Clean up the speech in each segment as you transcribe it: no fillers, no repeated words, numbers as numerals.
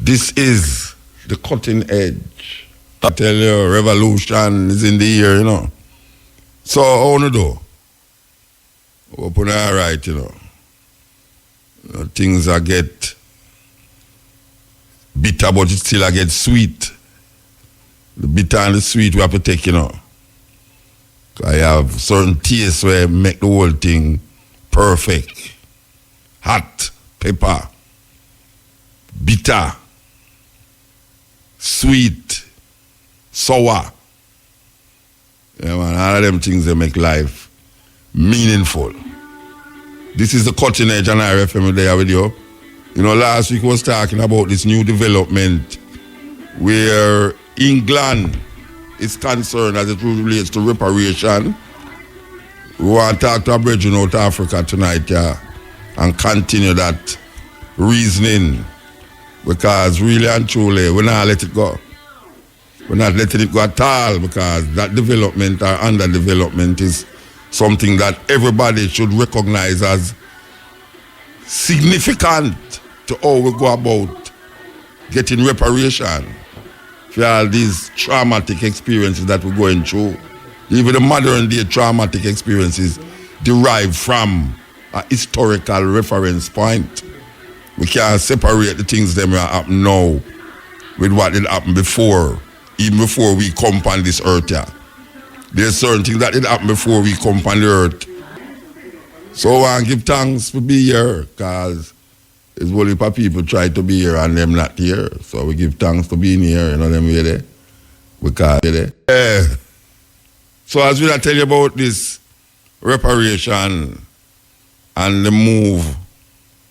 This is the cutting edge. I tell you, revolution is in the air, you know. So, how you do? Open all right, you know. Things are get bitter, but it still get sweet. The bitter and the sweet we have to take, you know. I have certain tastes where make the whole thing perfect. Hot, pepper, bitter, sweet, sour. Yeah, man, all of them things that make life meaningful. This is the cutting edge on RFM there with you. You know, last week I was talking about this new development where England is concerned as it relates to reparation. We want to talk to a brethren out of Africa tonight, yeah, and continue that reasoning, because really and truly, we're not let it go. We're not letting it go at all, because that development or underdevelopment is something that everybody should recognize as significant to how we go about getting reparation for all these traumatic experiences that we're going through. Even the modern day traumatic experiences derive from a historical reference point. We can't separate the things that happen now with what did happen before, even before we come on this earth here. There's certain things that did happen before we come on the earth. So I want to give thanks for being here, because it's only for people try to be here and them not here. So we give thanks for being here, you know them way there. Because so as we tell you about this reparation and the move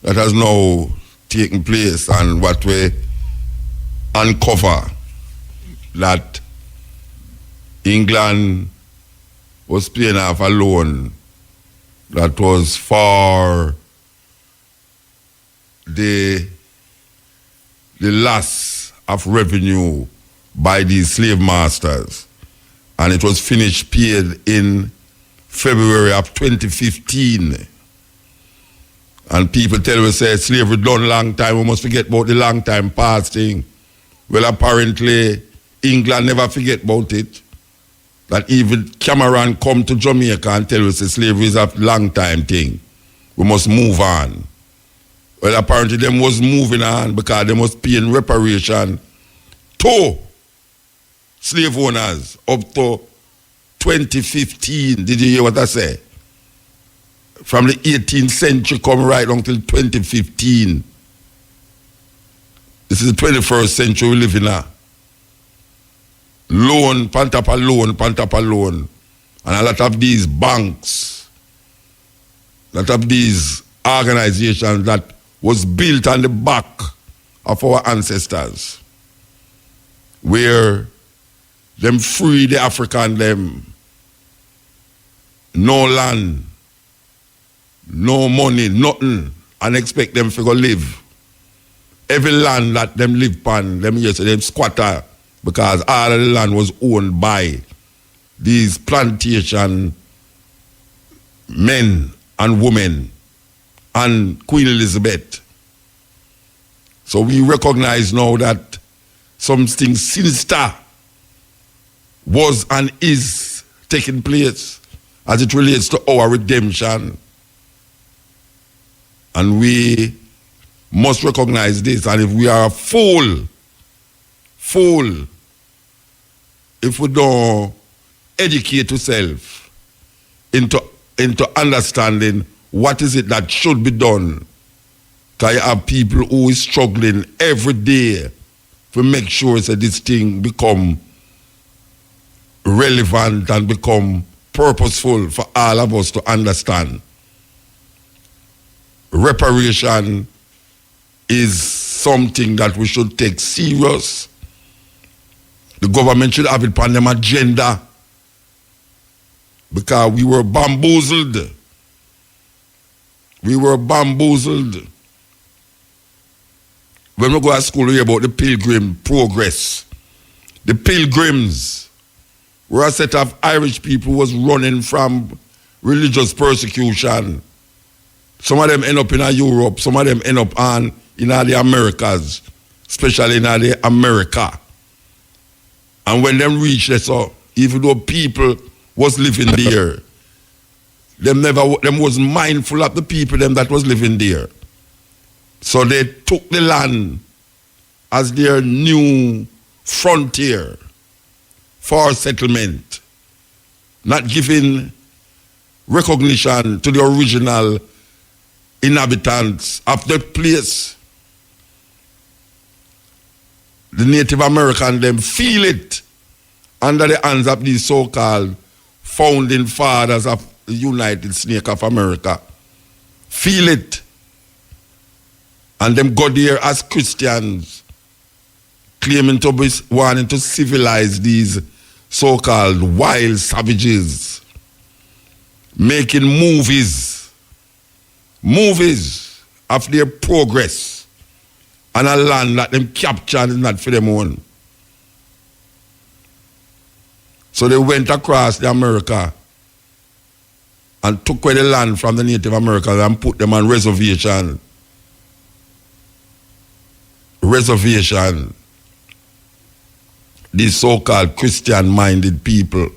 that has now taken place, and what we uncover that England was paying off a loan that was for the loss of revenue by these slave masters. And it was finished paid in February of 2015. And people tell us, say, slavery done long time, we must forget about the long time past thing. Well, apparently, England never forget about it. That even Cameron come to Jamaica and tell us that slavery is a long time thing. We must move on. Well, apparently them was moving on because they must pay in reparation to slave owners up to 2015. Did you hear what I say? From the 18th century come right until 2015. This is the 21st century we live in now. Loan, pantapa loan. And a lot of these banks, a lot of these organizations that was built on the back of our ancestors, where them free the African them, no land, no money, nothing, and expect them to go live. Every land that them live upon, them used to them squatter, because all of the land was owned by these plantation men and women and Queen Elizabeth. So we recognize now that something sinister was and is taking place as it relates to our redemption. And we must recognize this. And if we are a fool, if we don't educate ourselves into understanding what is it that should be done, because you have people who is struggling every day to make sure that this thing become relevant and become purposeful for all of us to understand. Reparation is something that we should take serious. The government should have it on them agenda, because we were bamboozled. We were bamboozled. When we go to school, we hear about the Pilgrim Progress. The Pilgrims were a set of Irish people who was running from religious persecution. Some of them end up in Europe, some of them end up in the Americas. especially in the America. And when them reach there, so even though people was living there, them wasn't mindful of the people them that was living there. So they took the land as their new frontier for settlement, not giving recognition to the original inhabitants of the place. The Native American them feel it under the hands of these so-called founding fathers of the United States of America. Feel it. And them go there as Christians, claiming to be wanting to civilize these so-called wild savages, making movies of their progress on a land that them captured is not for them own. So they went across the America and took away the land from the Native Americans and put them on reservation. These so-called Christian-minded people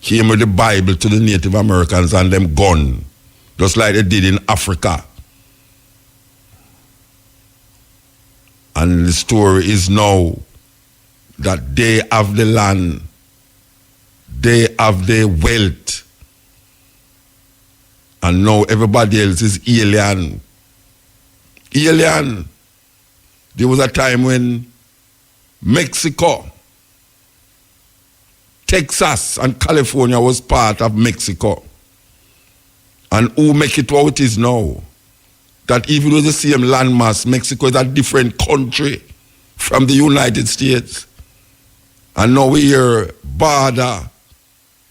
came with the Bible to the Native Americans and them gone, just like they did in Africa. And the story is now that they have the land, they have the wealth, and now everybody else is alien. Alien. There was a time when Mexico, Texas, and California was part of Mexico. And who make it what it is now? That even though the same landmass, Mexico is a different country from the United States. And now we hear border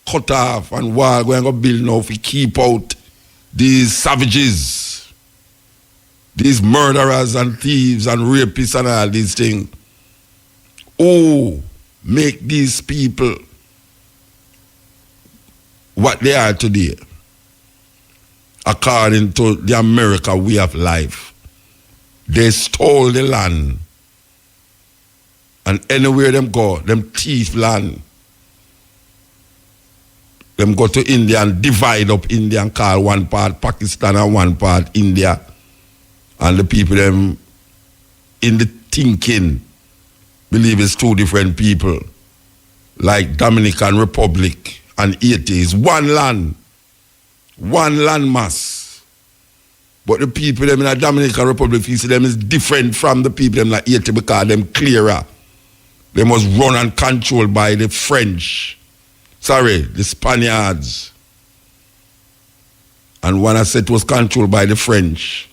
cut off and war going to build now if we keep out these savages, these murderers and thieves and rapists and all these things. Who make these people what they are today, according to the America way of life? They stole the land, and anywhere them go, them thief land. Them go to India and divide up India and call one part Pakistan and one part India. And the people them in the thinking believe it's two different people, like Dominican Republic and Haiti is one land mass. But the people them in the Dominican Republic, you see them is different from the people them like Haiti because them clearer. They must run and controlled by the French. The Spaniards. And one I said was controlled by the French.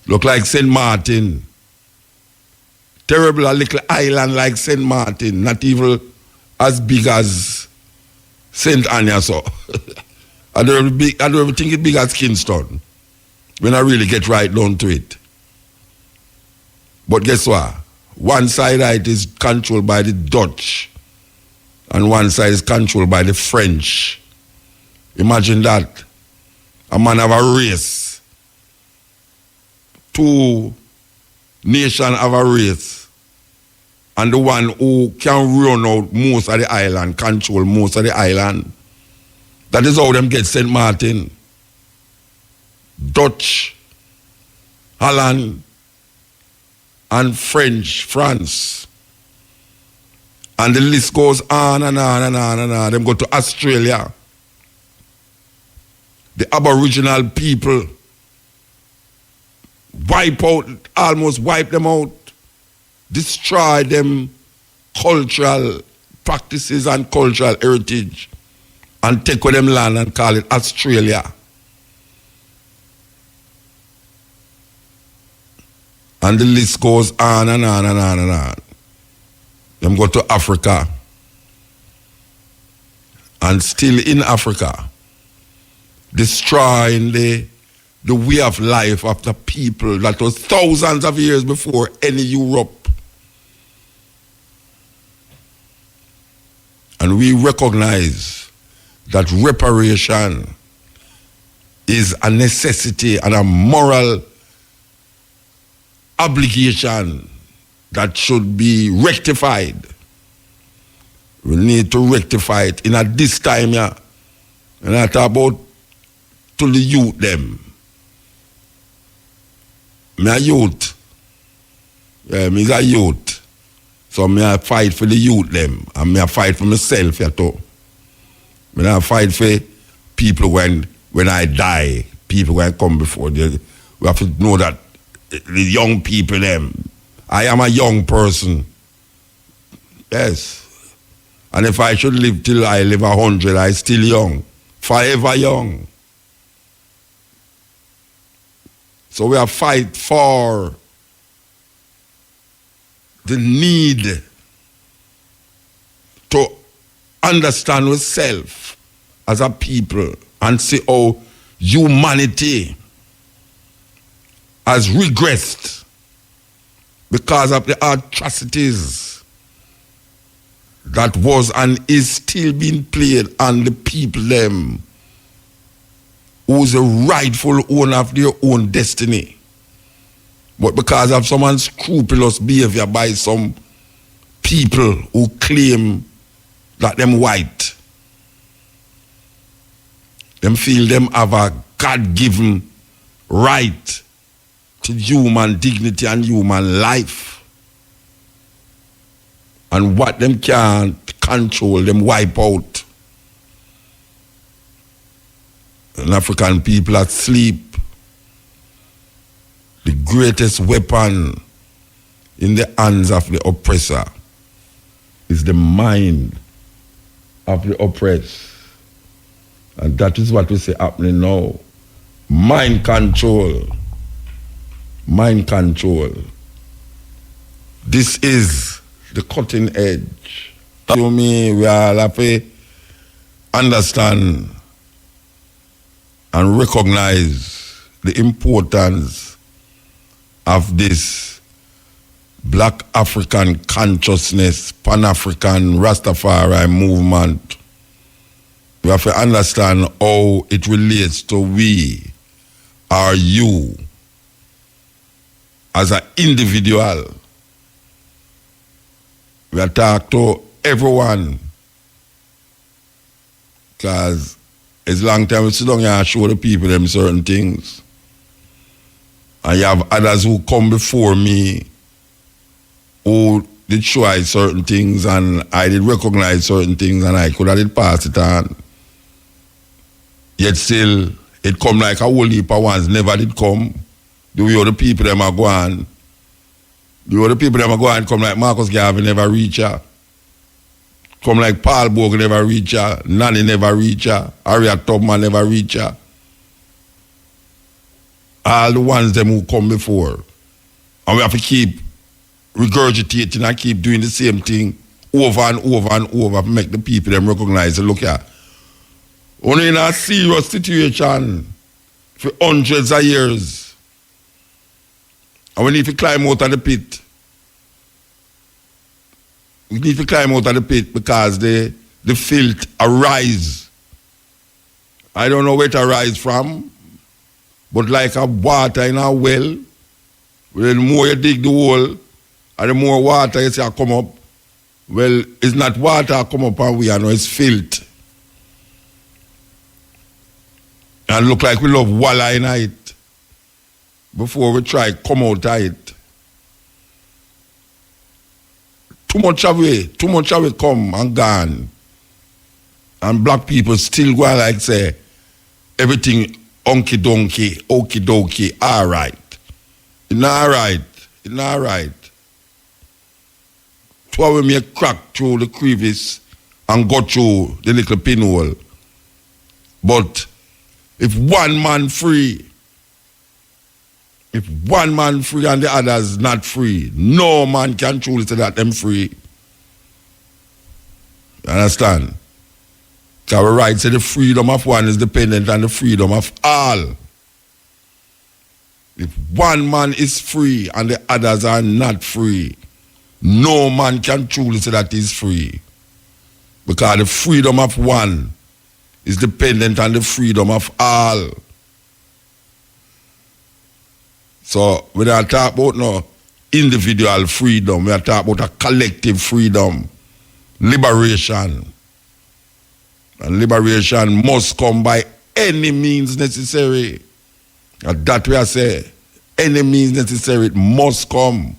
Look like St. Martin. Terrible, a little island like St. Martin, not even as big as St. Anna. So I don't even think it's big as Kingston when I really get right down to it. But guess what? One side of it is controlled by the Dutch, and one side is controlled by the French. Imagine that. A man have a race. Two nations have a race. And the one who can run out most of the island, control most of the island. That is how them get St. Martin. Dutch, Holland, and France. And the list goes on and on and on and on. Them go to Australia. The Aboriginal people almost wipe them out, destroy them cultural practices and cultural heritage, and take with them land and call it Australia. And the list goes on and on and on and on. Them go to Africa. And still in Africa, destroying the way of life of the people that was thousands of years before any Europe. And we recognize that reparation is a necessity and a moral obligation that should be rectified. We need to rectify it in at this time, yeah. And I talk about to the youth them. Me a youth. Yeah, me is a youth. So me a fight for the youth them. And me a fight for myself, yeah, too. Me a fight for people when I die. People when come before. We have to know that the young people them. I am a young person. Yes. And if I should live till I live 100, I still young. Forever young. So we have fight for the need to understand ourselves as a people and see how humanity has regressed because of the atrocities that was and is still being played on the people them who's the rightful owner of their own destiny. But because of some unscrupulous behavior by some people who claim that them white, them feel them have a God-given right to human dignity and human life. And what them can't control, them wipe out. And African people are asleep. The greatest weapon in the hands of the oppressor is the mind of the oppressed. And that is what we see happening now. Mind control. Mind control. This is the cutting edge. To me, we all have to understand and recognize the importance of this Black African consciousness, Pan-African Rastafari movement. We have to understand how it relates to we, or you, as an individual. We have to talk to everyone, because it's a long time we sit down here and show the people them certain things. And you have others who come before me who did try certain things and I did recognize certain things and I could have did pass it on. Yet still, it come like a whole heap of ones never did come. The way other people them are going. The other people them are going come like Marcus Garvey never reach her. Come like Paul Bogle never reach her. Nanny never reach her. Harriet Tubman never reach her. All the ones them who come before. And we have to keep regurgitating and keep doing the same thing over and over and over to make the people them recognize and look at. Only in a serious situation for hundreds of years. And we need to climb out of the pit. We need to climb out of the pit because the filth arise. I don't know where it arise from, but like a water in a well, the more you dig the hole, and the more water you see come up, well, it's not water come up and we are no, it's filth. And look like we love walla in it before we try come out of it. Too much of it come and gone. And black people still go like say, everything onky donkey, okie dokie, all right. It's not right. It's not right. So we may crack through the crevice and go through the little pinhole. But if one man free and the others not free, no man can truly say that them free. You understand? Because we right say the freedom of one is dependent on the freedom of all. If one man is free and the others are not free, no man can truly say that he's free. Because the freedom of one is dependent on the freedom of all. So when I talk about no individual freedom. We are talking about a collective freedom, liberation. And liberation must come by any means necessary. And that we are saying, any means necessary, it must come.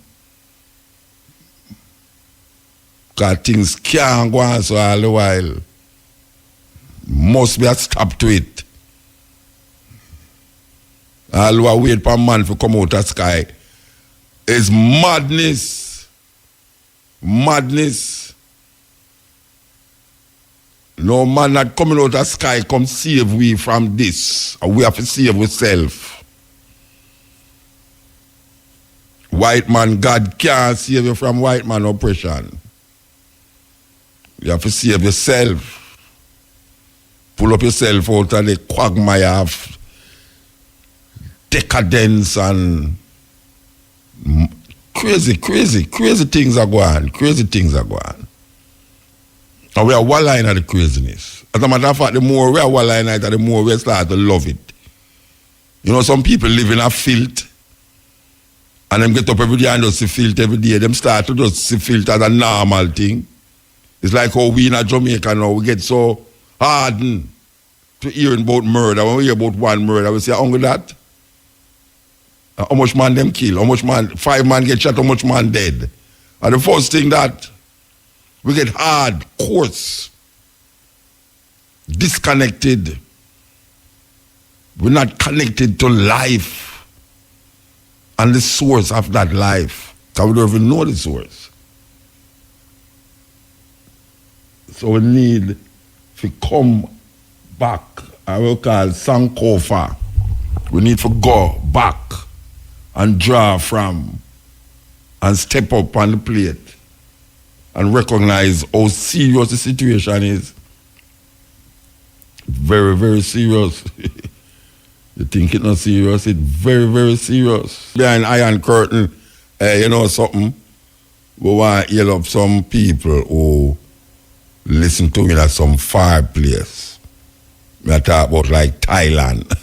Because things can't go on so all the while. Must be a stop to it. All who wait for a man to come out of the sky is madness. Madness. No man not coming out of the sky come save we from this. And we have to save ourselves. White man, God can't save you from white man oppression. You have to save yourself. Pull up yourself out of the quagmire of decadence and crazy things are going. Crazy things are going. And we are wallowing at the craziness. As a matter of fact, the more we are wallowing at it, the more we start to love it. You know, some people live in a filth and them get up every day and just see filth every day. Them start to just see filth as a normal thing. It's like how we in Jamaica now, we get so hardened to hearing about murder. When we hear about one murder, we say, only that? How much man them kill? How much man, 5 man get shot, how much man dead? And the first thing that we get hard, coarse, disconnected. We're not connected to life and the source of that life. Because we don't even know the source. So we need to come back, I will call Sankofa. We need to go back and draw from and step up on the plate and recognize how serious the situation is. Very, very serious. You think it's not serious? It's very, very serious. Behind Iron Curtain, you know something? We want to heal up some people who listen to me at some far place. I talk about like Thailand.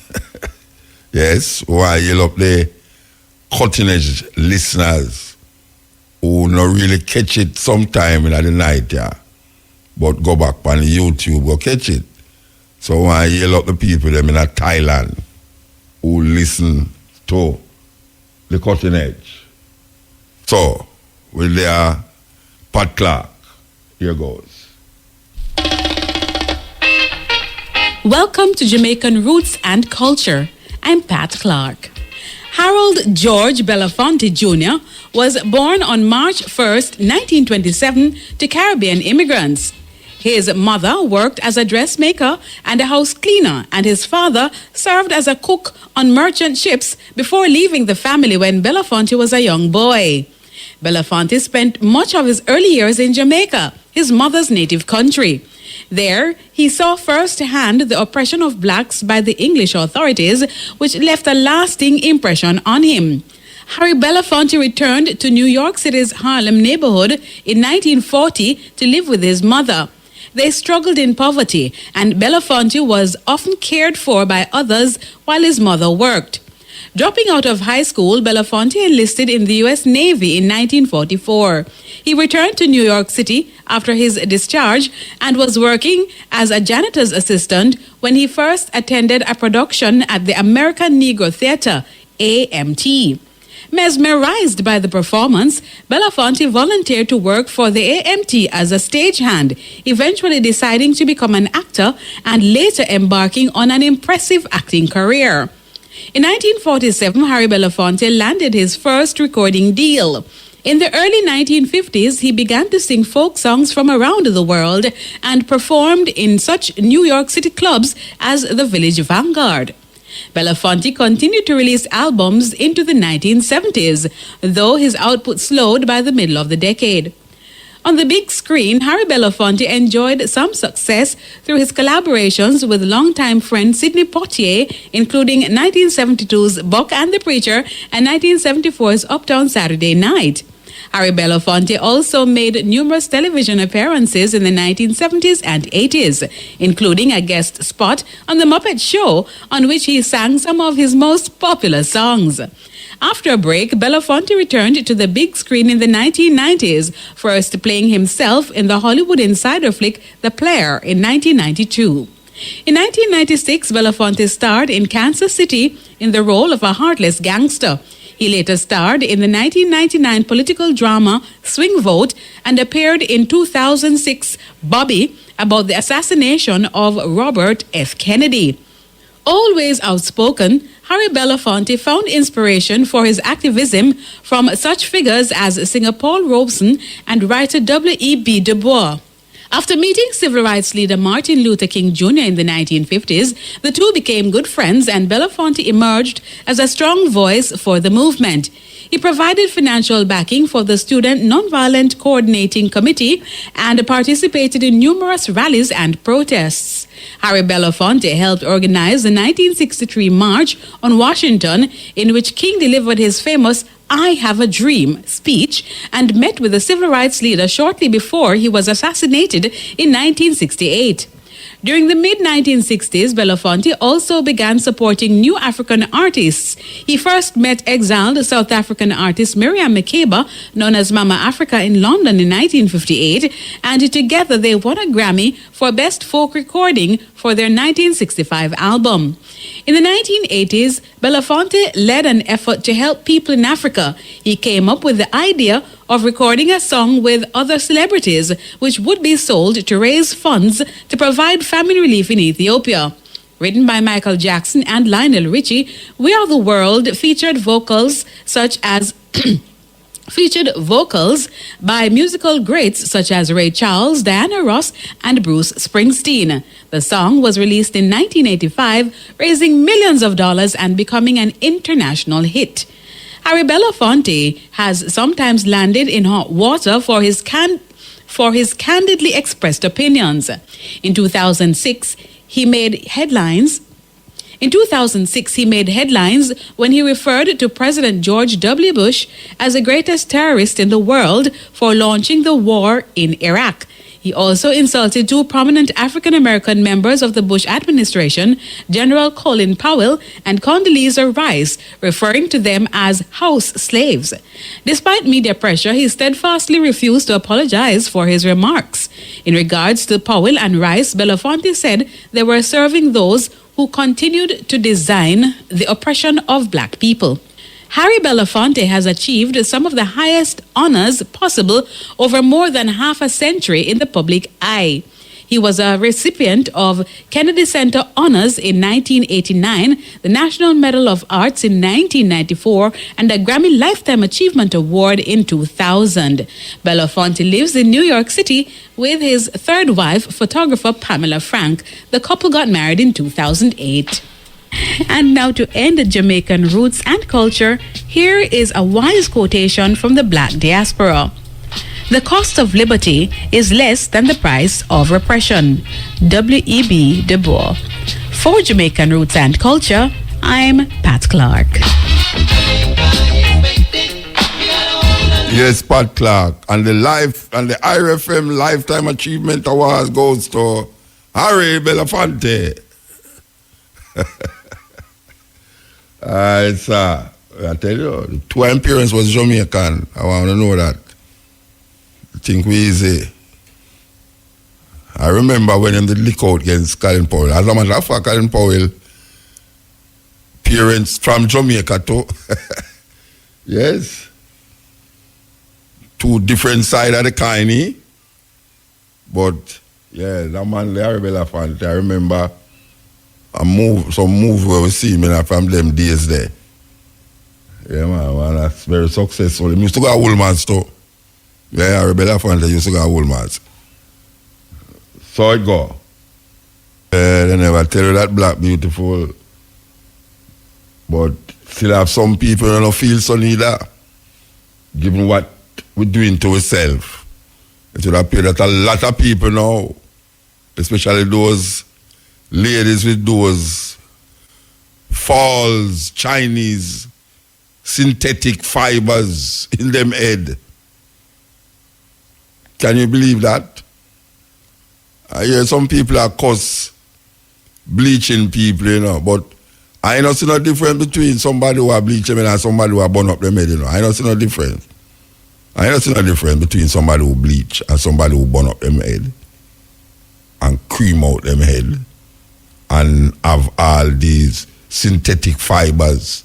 Yes, we want to heal up the cutting edge listeners who not really catch it sometime in the night, yeah. But go back on YouTube, go catch it. So we want to heal up the people them in Thailand who listen to the cutting edge. So, with their Pat Clark, here goes. Welcome to Jamaican Roots and Culture. I'm Pat Clark. Harold George Belafonte Jr. was born on March 1st, 1927 to Caribbean immigrants. His mother worked as a dressmaker and a house cleaner, and his father served as a cook on merchant ships before leaving the family when Belafonte was a young boy. Belafonte spent much of his early years in Jamaica, his mother's native country. There, he saw firsthand the oppression of blacks by the English authorities, which left a lasting impression on him. Harry Belafonte returned to New York City's Harlem neighborhood in 1940 to live with his mother. They struggled in poverty, and Belafonte was often cared for by others while his mother worked. Dropping out of high school, Belafonte enlisted in the U.S. Navy in 1944. He returned to New York City after his discharge and was working as a janitor's assistant when he first attended a production at the American Negro Theater, AMT. Mesmerized by the performance, Belafonte volunteered to work for the AMT as a stagehand, eventually deciding to become an actor and later embarking on an impressive acting career. In 1947, Harry Belafonte landed his first recording deal. In the early 1950s, he began to sing folk songs from around the world and performed in such New York City clubs as the Village Vanguard. Belafonte continued to release albums into the 1970s, though his output slowed by the middle of the decade. On the big screen, Harry Belafonte enjoyed some success through his collaborations with longtime friend Sidney Poitier, including 1972's Buck and the Preacher and 1974's Uptown Saturday Night. Harry Belafonte also made numerous television appearances in the 1970s and 80s, including a guest spot on The Muppet Show, on which he sang some of his most popular songs. After a break, Belafonte returned to the big screen in the 1990s, first playing himself in the Hollywood insider flick The Player in 1992. In 1996, Belafonte starred in Kansas City in the role of a heartless gangster. He later starred in the 1999 political drama Swing Vote and appeared in 2006 Bobby about the assassination of Robert F. Kennedy. Always outspoken, Harry Belafonte found inspiration for his activism from such figures as singer Paul Robeson and writer W.E.B. Du Bois. After meeting civil rights leader Martin Luther King Jr. in the 1950s, the two became good friends and Belafonte emerged as a strong voice for the movement. He provided financial backing for the Student Nonviolent Coordinating Committee and participated in numerous rallies and protests. Harry Belafonte helped organize the 1963 March on Washington, in which King delivered his famous "I Have a Dream" speech and met with the civil rights leader shortly before he was assassinated in 1968. During the mid-1960s, Belafonte also began supporting new African artists. He first met exiled South African artist Miriam Makeba, known as Mama Africa, in London in 1958, and together they won a Grammy for Best Folk Recording for their 1965 album. In the 1980s, Belafonte led an effort to help people in Africa. He came up with the idea of recording a song with other celebrities, which would be sold to raise funds to provide famine relief in Ethiopia. Written by Michael Jackson and Lionel Richie, We Are the World featured vocals by musical greats such as Ray Charles, Diana Ross, and Bruce Springsteen. The song was released in 1985, raising millions of dollars and becoming an international hit. Harry Belafonte has sometimes landed in hot water for his candidly expressed opinions. In 2006, he made headlines when he referred to President George W. Bush as the greatest terrorist in the world for launching the war in Iraq. He also insulted two prominent African-American members of the Bush administration, General Colin Powell and Condoleezza Rice, referring to them as house slaves. Despite media pressure, he steadfastly refused to apologize for his remarks. In regards to Powell and Rice, Belafonte said they were serving those who continued to design the oppression of black people. Harry Belafonte has achieved some of the highest honors possible over more than half a century in the public eye. He was a recipient of Kennedy Center Honors in 1989, the National Medal of Arts in 1994, and a Grammy Lifetime Achievement Award in 2000. Belafonte lives in New York City with his third wife, photographer Pamela Frank. The couple got married in 2008. And now, to end Jamaican roots and culture, here is a wise quotation from the Black diaspora. The cost of liberty is less than the price of repression. W.E.B. Du Bois. For Jamaican roots and culture, I'm Pat Clark. Yes, Pat Clark. And the IRFM Lifetime Achievement Awards goes to Harry Belafonte. Sir, I tell you, the two parents was Jamaican. I want to know that. I think we easy. I remember when him did lick out against Colin Powell. As a matter of fact, Colin Powell, parents from Jamaica too. Yes. Two different sides of the coin. But, yeah, that man, Harry Belafonte, I remember some move where we see me from them days there. Yeah, man, that's very successful. He used to go to Woolman's too. Yeah, Harry Belafonte used to go to Woolman's. So it go. They never tell you that black beautiful. But still have some people who don't feel so neither. Given what we're doing to ourselves. It would appear that a lot of people now, especially those ladies with those false Chinese synthetic fibers in them head. Can you believe that? I hear some people are cuss bleaching people, but I don't see no difference between somebody who bleach them and somebody who burn up them head, you know. I don't see no difference. I don't see no difference between somebody who bleach and somebody who burn up them head and cream out them head and have all these synthetic fibers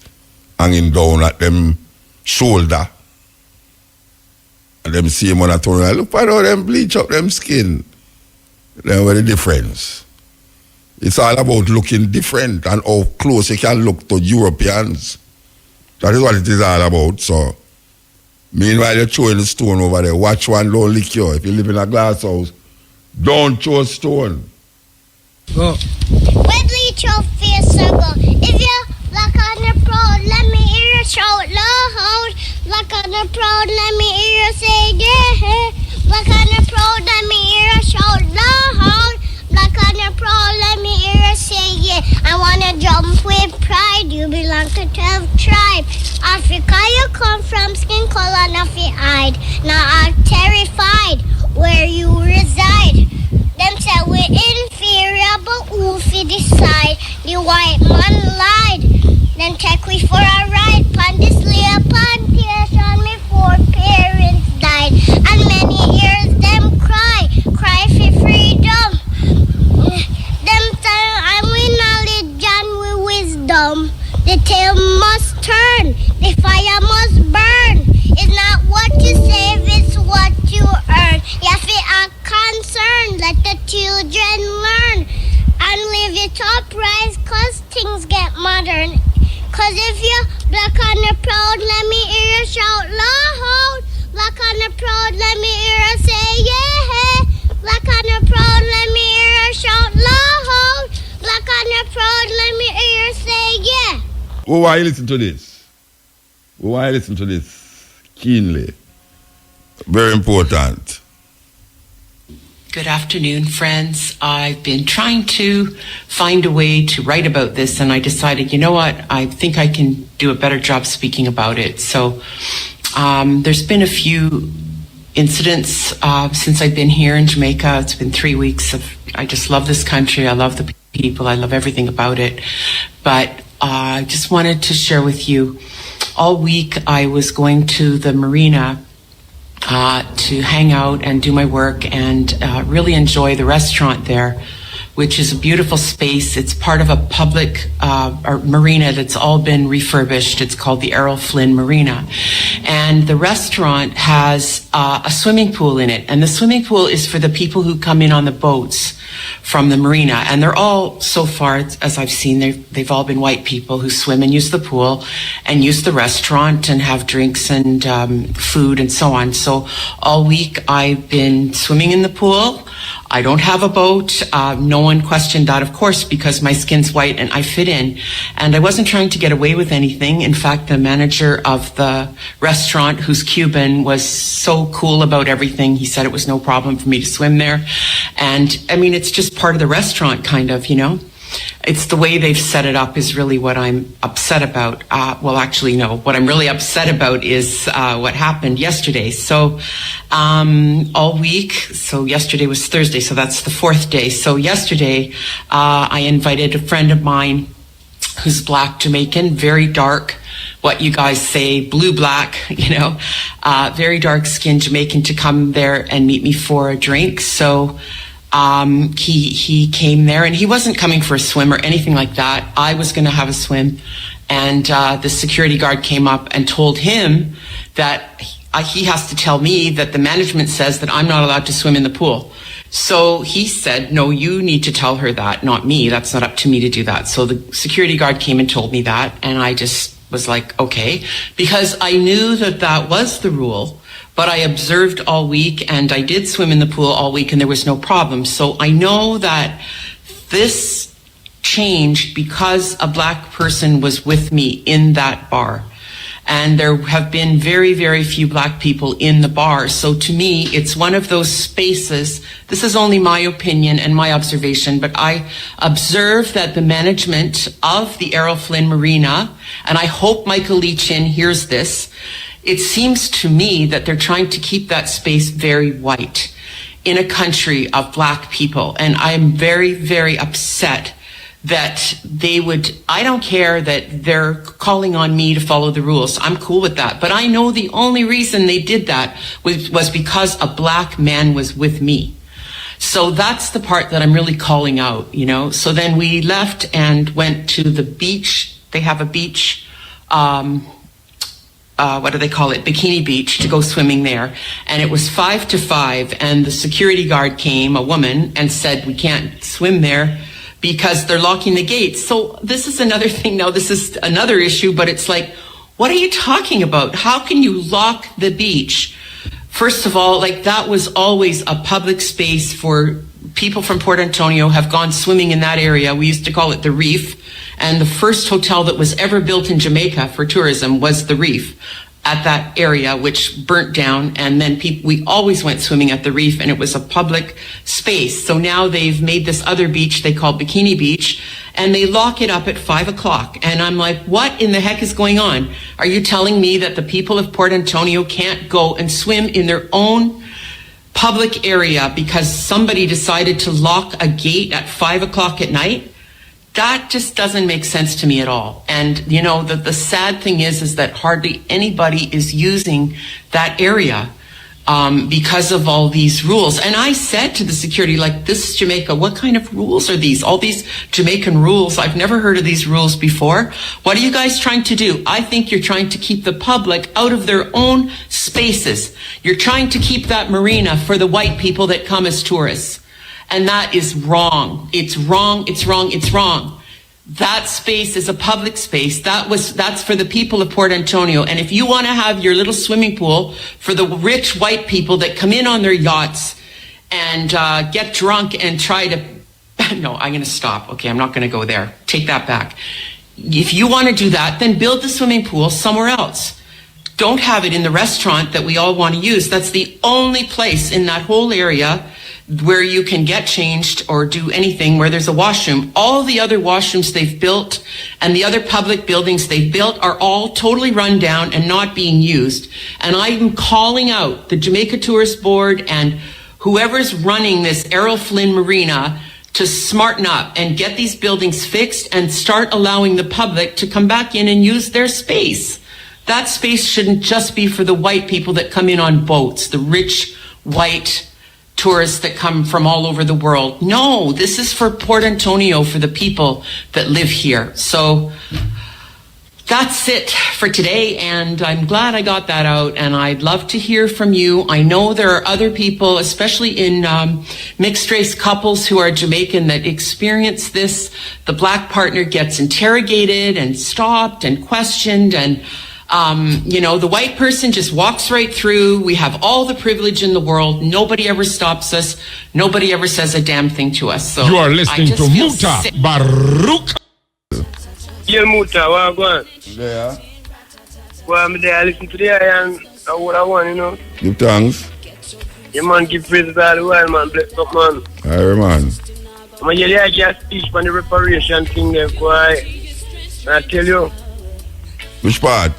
hanging down at them shoulder. And them same one at turn around, look at how them bleach up them skin. Then what's the difference? It's all about looking different and how close you can look to Europeans. That is what it is all about. So, meanwhile, you're throwing the stone over there. Watch one, don't lick you. If you live in a glass house, don't throw a stone. Go. Where bleach your face go? If you're black on the proud, let me hear you shout loud. Black on the proud, let me hear you say yeah. Black on the proud, let me hear you shout loud. Black on the proud, let me hear you say yeah. I wanna jump with pride. You belong to 12 tribe. Africa, you come from, skin color, not your hide. Now I'm terrified where you reside. Them say we're inferior, but who fi decide? The white man lied. Then take we for a ride. Pon this little plantation, me 4 parents died. And many years them cry for freedom. Them time I'm with knowledge and with wisdom. The tail must turn, the fire must burn. It's not what you save, it's what you earn. You have to act concerned, let the children learn. And live it upright, cause things get modern. Cause if you're black on the proud, let me hear you shout loud. Black on the proud, let me hear you say yeah. Black on the proud, let me hear you shout loud. Black on the proud, let me hear you say yeah. Oh, why you listen to this? Oh, why you listen to this keenly? Very important. Good afternoon, friends. I've been trying to find a way to write about this, and I decided, you know what, I think I can do a better job speaking about it. So there's been a few incidents since I've been here in Jamaica. It's been 3 weeks of, I just love this country. I love the people. I love everything about it. But I just wanted to share with you, all week I was going to the marina to hang out and do my work and really enjoy the restaurant there, which is a beautiful space. It's part of a public marina that's all been refurbished. It's called the Errol Flynn Marina. And the restaurant has a swimming pool in it. And the swimming pool is for the people who come in on the boats from the marina. And they're all, so far, as I've seen, they've all been white people who swim and use the pool and use the restaurant and have drinks and food and so on. So all week I've been swimming in the pool. I don't have a boat. No one questioned that, of course, because my skin's white and I fit in. And I wasn't trying to get away with anything. In fact, the manager of the restaurant, who's Cuban, was so cool about everything. He said it was no problem for me to swim there. And I mean, it's just part of the restaurant, kind of, you know. It's the way they've set it up is really what I'm upset about. Well, actually, no. What I'm really upset about is what happened yesterday. So all week, so yesterday was Thursday, so that's the 4th day. So yesterday, I invited a friend of mine who's Black Jamaican, very dark, what you guys say, blue-black, you know, very dark-skinned Jamaican, to come there and meet me for a drink. So he came there, and he wasn't coming for a swim or anything like that. I was going to have a swim, and the security guard came up and told him that he has to tell me that the management says that I'm not allowed to swim in the pool. So he said, no, you need to tell her that, not me. That's not up to me to do that. So the security guard came and told me that, and I just was like, okay, because I knew that that was the rule. But I observed all week, and I did swim in the pool all week, and there was no problem. So I know that this changed because a Black person was with me in that bar. And there have been very, very few Black people in the bar. So to me, it's one of those spaces. This is only my opinion and my observation, but I observe that the management of the Errol Flynn Marina, and I hope Michael Leachin hears this, it seems to me that they're trying to keep that space very white in a country of Black people. And I am very, very upset that I don't care that they're calling on me to follow the rules. I'm cool with that. But I know the only reason they did that was because a black man was with me. So that's the part that I'm really calling out, you know. So then we left and went to the beach. They have a beach, what do they call it? Bikini Beach, to go swimming there. And it was 5 to 5, and the security guard came, a woman, and said, we can't swim there because they're locking the gates. So this is another thing now. This is another issue, but it's like, what are you talking about? How can you lock the beach? First of all, like, that was always a public space for people from Port Antonio have gone swimming in that area. We used to call it the Reef. And the first hotel that was ever built in Jamaica for tourism was the Reef at that area, which burnt down. And then we always went swimming at the Reef, and it was a public space. So now they've made this other beach they call Bikini Beach, and they lock it up at 5 o'clock. And I'm like, what in the heck is going on? Are you telling me that the people of Port Antonio can't go and swim in their own public area because somebody decided to lock a gate at 5 o'clock at night? That just doesn't make sense to me at all. And, you know, the sad thing is that hardly anybody is using that area because of all these rules. And I said to the security, like, this is Jamaica. What kind of rules are these? All these Jamaican rules. I've never heard of these rules before. What are you guys trying to do? I think you're trying to keep the public out of their own spaces. You're trying to keep that marina for the white people that come as tourists. And that is wrong. It's wrong. It's wrong. It's wrong. That space is a public space. That's for the people of Port Antonio. And if you want to have your little swimming pool for the rich white people that come in on their yachts and get drunk and try to, no, I'm going to stop. Okay, I'm not going to go there. Take that back. If you want to do that, then build the swimming pool somewhere else. Don't have it in the restaurant that we all want to use. That's the only place in that whole area where you can get changed or do anything where there's a washroom. All the other washrooms they've built and the other public buildings they've built are all totally run down and not being used. And I'm calling out the Jamaica Tourist Board and whoever's running this Errol Flynn Marina to smarten up and get these buildings fixed and start allowing the public to come back in and use their space. That space shouldn't just be for the white people that come in on boats, the rich white tourists that come from all over the world. No, this is for Port Antonio, for the people that live here. So that's it for today, and I'm glad I got that out, and I'd love to hear from you. I know there are other people, especially in mixed race couples who are Jamaican, that experience this. The black partner gets interrogated and stopped and questioned, and you know, the white person just walks right through. We have all the privilege in the world. Nobody ever stops us. Nobody ever says a damn thing to us. So you are listening to Mutabaruka. Yeah, Muta, what go on? Yeah. Well, I'm there. I listen to the and what I want, you know. Give thanks. Yeah, man, give praises all the while, man. Bless up, man. Alright, man. I'm going to hear you speech on the reparation thing there, boy. And I tell you. Which part?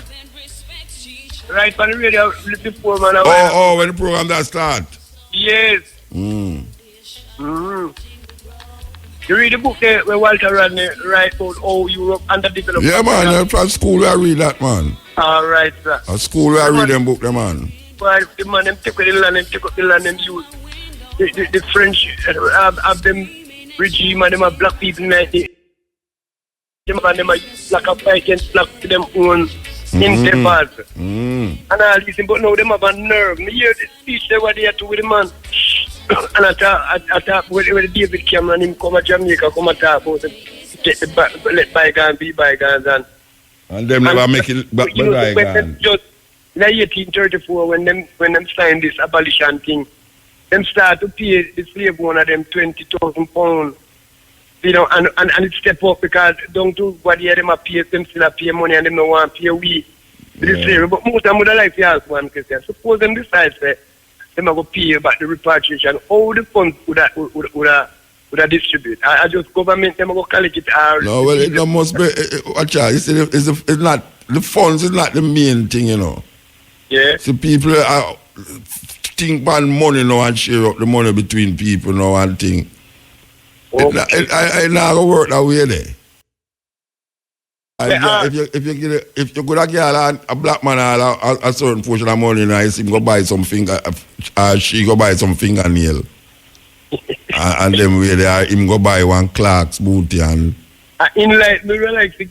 Right on the radio before, man. When the program that start? Yes. Mm. Mm-hmm. You read the book there where Walter Rodney write about how Europe underdeveloped? Yeah, man. From school where I read that, man. All right, sir. At school where I read them book, there, man. Well, the man, them take the land, them take up the land, them use the French have them regime and them have black people in it. Them are black and white against black to them own endeavors. And all this, but now them have a nerve. Me hear the speech they were there to with the man. And I talk with David Cameron, him come to Jamaica, come and talk about them, let bygones be bygones. And them never make it back bygones. Just in 1834, when them signed this abolition thing, them start to pay the slave owner them £20,000. You know, and it step up because down to what year them pay, them still pay money and them don't want to pay we. The slave. But most of them would like to ask one question. Suppose them decide that them are going to pay back the repatriation. How the funds would have distribute? I just government them are going to collect it. No, well, it must be. It's not the funds is not the main thing, you know. Yeah. So people think about money now and share up the money between people now and thing. Oh. It not gonna work that way there. If you could have girl a black man a certain portion of money, and I see him go buy some she go buy some fingernail, and then where they are, him go buy one Clark's booty and. Enlighten, we like to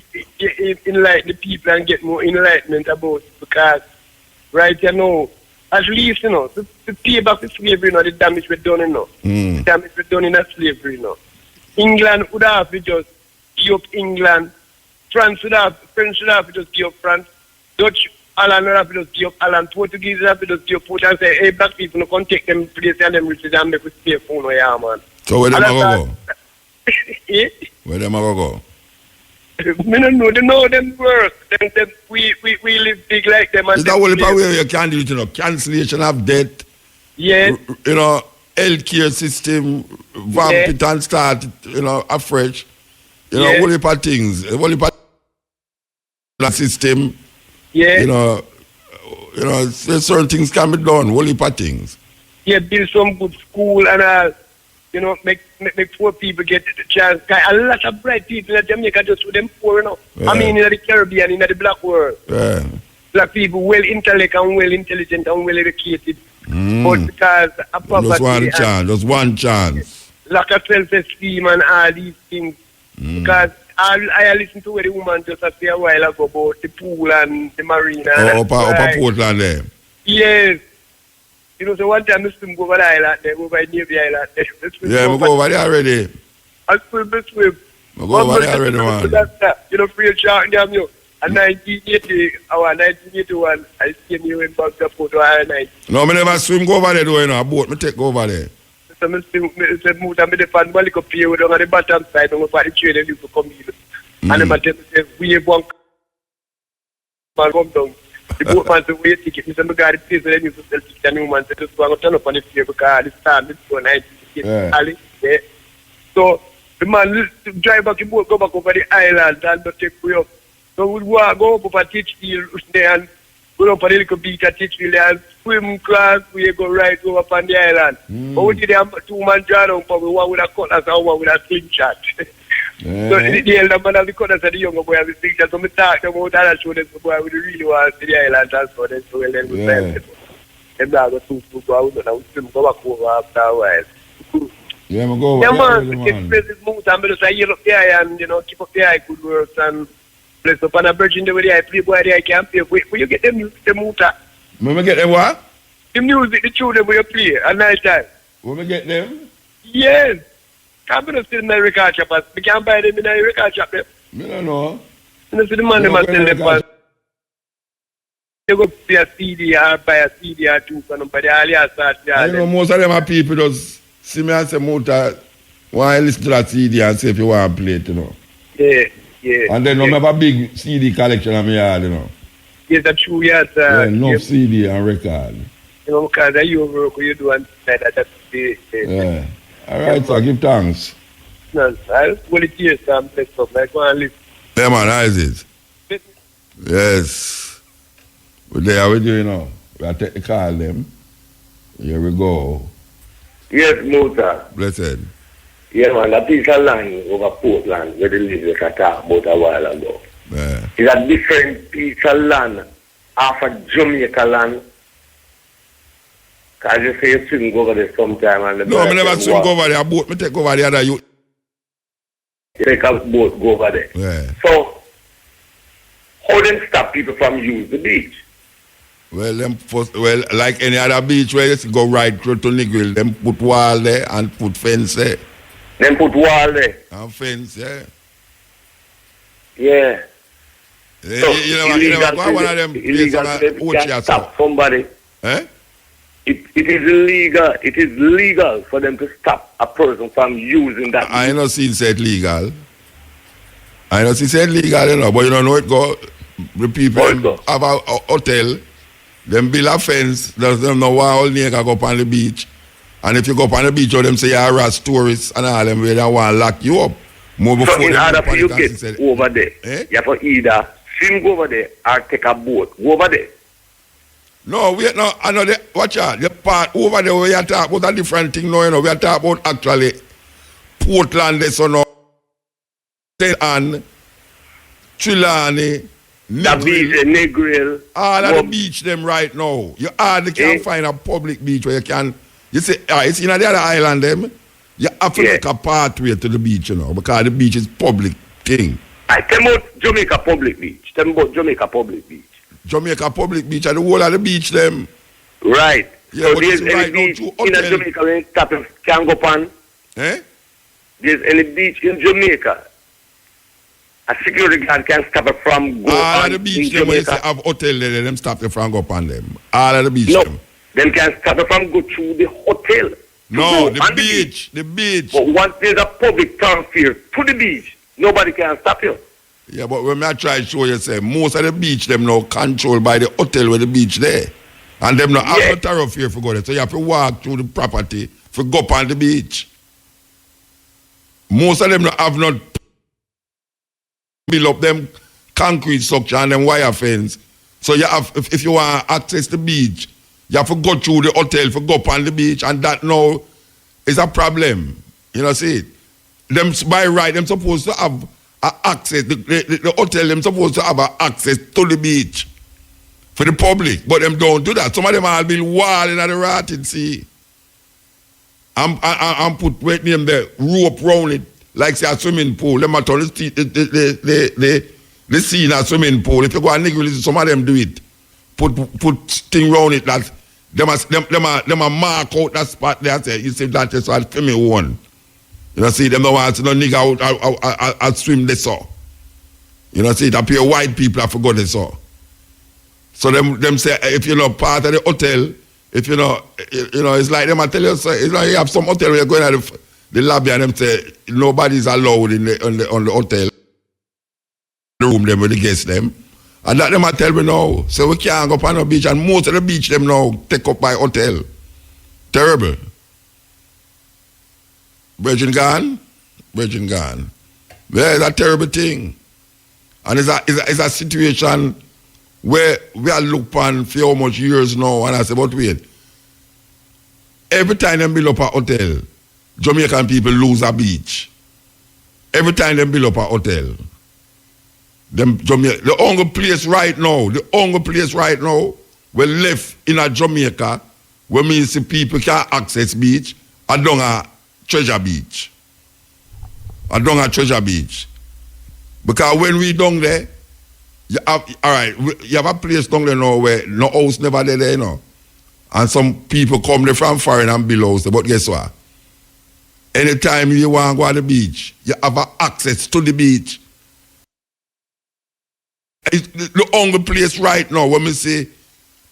enlighten the people and get more enlightenment about it because, right, at least, to pay back the slavery, the damage we're done, the damage we're done in the slavery, England would have to just give up England. French should have to just give up France. Dutch, Holland would have to just give up Holland. Portuguese would have to just give up Portugal and say, hey, black people, can take them place and them riches and make us pay for no, yeah, man. So where them are go? Eh? Where them are go? Me don't know. They know them work. We live big like them. Is that only part where you can do it, cancellation of debt? Yes. Healthcare system, vamp it and start, afresh. Only part things. Only part system. Yeah. Certain things can be done. Only part things. Yeah, build some good school and make poor people get the chance. A lot of bright people in Jamaica just with them poor, Yeah. I mean, in the Caribbean, in the black world. Yeah. Black people, well intellectual and well intelligent and well educated. But because of poverty, just one chance. Lack of self-esteem and all these things. Because I listened to what the woman just said a while ago about the pool and the marina. Upper Portland there. Yes. So one time I swim go over the island there, over the Navy Island there. Yeah, I go over there already. I swim. I go over there already, man. Free shark damn you. In 1981, I came here in back to Port Island. No, I never swim go over there though, a boat, I take go over there. So I move and the fan ball up here on the bottom side on the train and you come here. And I say, we have one man come down. The boatman said, wait, ticket. I said, I got it, please, and then you sell ticket. And the woman said, just go and turn up on the pier because it's time, it's so nice. Yeah. So the man drive back the boat, go back over the island and take way up. So we go up over Teachfield there and go up on the little beach at Teachfield and swim class, we go right over upon the island. But we did have 2 man draw down for one with a cutlass and one with a slingshot. So the elder man of the cutlass and the younger boy have the slingshot. So we talk about that and show them the boy we really want to see the island and so then. So then we find it. And now go to go out and we swim go back over after a while. Yeah, I'm go over. Yeah, man, get places moved and just yield up there and, keep up the eye good works and place up on a virgin the way the eye play boy the eye can't play. Where you get them music, the motor? When we get them what? The music, the tune where you play at night time. When we get them? Yes. Can't be still in the record shop. We can't buy them in the record shop. I don't know. You see the man them sell them. You go see a CD or buy a CD or two for them, but they all start. I know most of them are people just see me and say, Muta, why listen to that CD and see if you want to play it, Yeah. And then I have a big CD collection of me yard, Yes, that's true, yes. enough CD and record. Because you work, you do and that's the. Yeah. All right, so give thanks. No, I'll go to tears and play stuff. Like one list. Yeah, man, how is it? Yes. We're there with you, We are taking the call them. Here we go. Yes, Muta. Blessed. Yeah, man, that piece of land over Portland where they live I talked about a while ago. Yeah. It's a different piece of land off of Jamaica land. Because you say you swim go over there sometime and the No, I never swim go over there. A boat, I take over the other youth. You take a boat, go over there. Yeah. So, how them stop people from using the beach? Well, like any other beach where you go right through to Negril, them put wall there and put fence there. Then put wall there. And fence, yeah. Yeah. So, You never go one of them places on can stop somebody. Eh? It is illegal. It is legal for them to stop a person from using that. I don't see it legal. I don't see it legal, but you don't know it go. The people have a hotel, them build a fence, there's them no why all nigga go up on the beach. And if you go up on the beach, or them say you're harass tourists and all them, they want to lock you up. More before so in order for you to get over there, you have to either swim go over there or take a boat. Go over there. No, I know watch out. The part over there we are talking about a different thing now, we are talking about actually Portland, they son of and Trelawney, Negril. all of the beach them right now. You hardly can find a public beach where you can. You see, it's in the other island them. You have to make a pathway to the beach, you know, because the beach is public thing. I tell about Jamaica Public Beach. Tell me about Jamaica Public Beach. Jamaica Public Beach and the whole of the beach them. Right. Yeah, so but there's it's any right beach now in Jamaica when stop can go on. Eh? There's any beach in Jamaica. A security guard can stop it from go all on of the beach in them when you Jamaica. say have hotel there, them stop you from go up on them. All of the beach No, them. them can stop it from go through the hotel. No, go the on beach. The beach. But once there's a public thoroughfare to the beach, nobody can stop you. Yeah, but when I try to show you, say, most of the beach them now controlled by the hotel where the beach there. And them not have no thoroughfare for go there. So you have to walk through the property for go up on the beach. Most of them not have not build up them concrete structure and them wire fence. So you have, if you want to access the beach, you have to go through the hotel for go up on the beach, and that now is a problem. You know, see it? Them by right, them supposed to have access, the hotel, them supposed to have access to the beach for the public, but them don't do that. Some of them all build wall in the rotting sea. And put wait name there, rope round it, like say a swimming pool. Them a turn the sea in a swimming pool. If you go and niggle it, some of them do it. Put thing round it that them a mark out that spot there. Say you see that is what for me one. You know, see them don't want to no nigga out swim this so. You know, see it appear white people have forgot this so. So them say if you're not part of the hotel, if you know, it's like them I tell you, so it's like you have some hotel where you're going at the lobby and them say nobody's allowed on the hotel. The room them with the guests them. And that them I tell me now. So we can't go up on the beach, and most of the beach them now take up by hotel. Terrible. Virgin gone. Yeah, it's a terrible thing. And it's a situation where we are looked upon for how much years now, and I say, but wait. Every time they build up a hotel, Jamaican people lose a beach. Every time they build up a hotel, the only place right now, we left in a Jamaica where me see people can access beach, I down a Treasure Beach. Because when we down there, you have a place down there now where no house never there, you know. And some people come there from foreign and build house, but guess what? Anytime you want to go to the beach, you have access to the beach. It's the only place right now when we say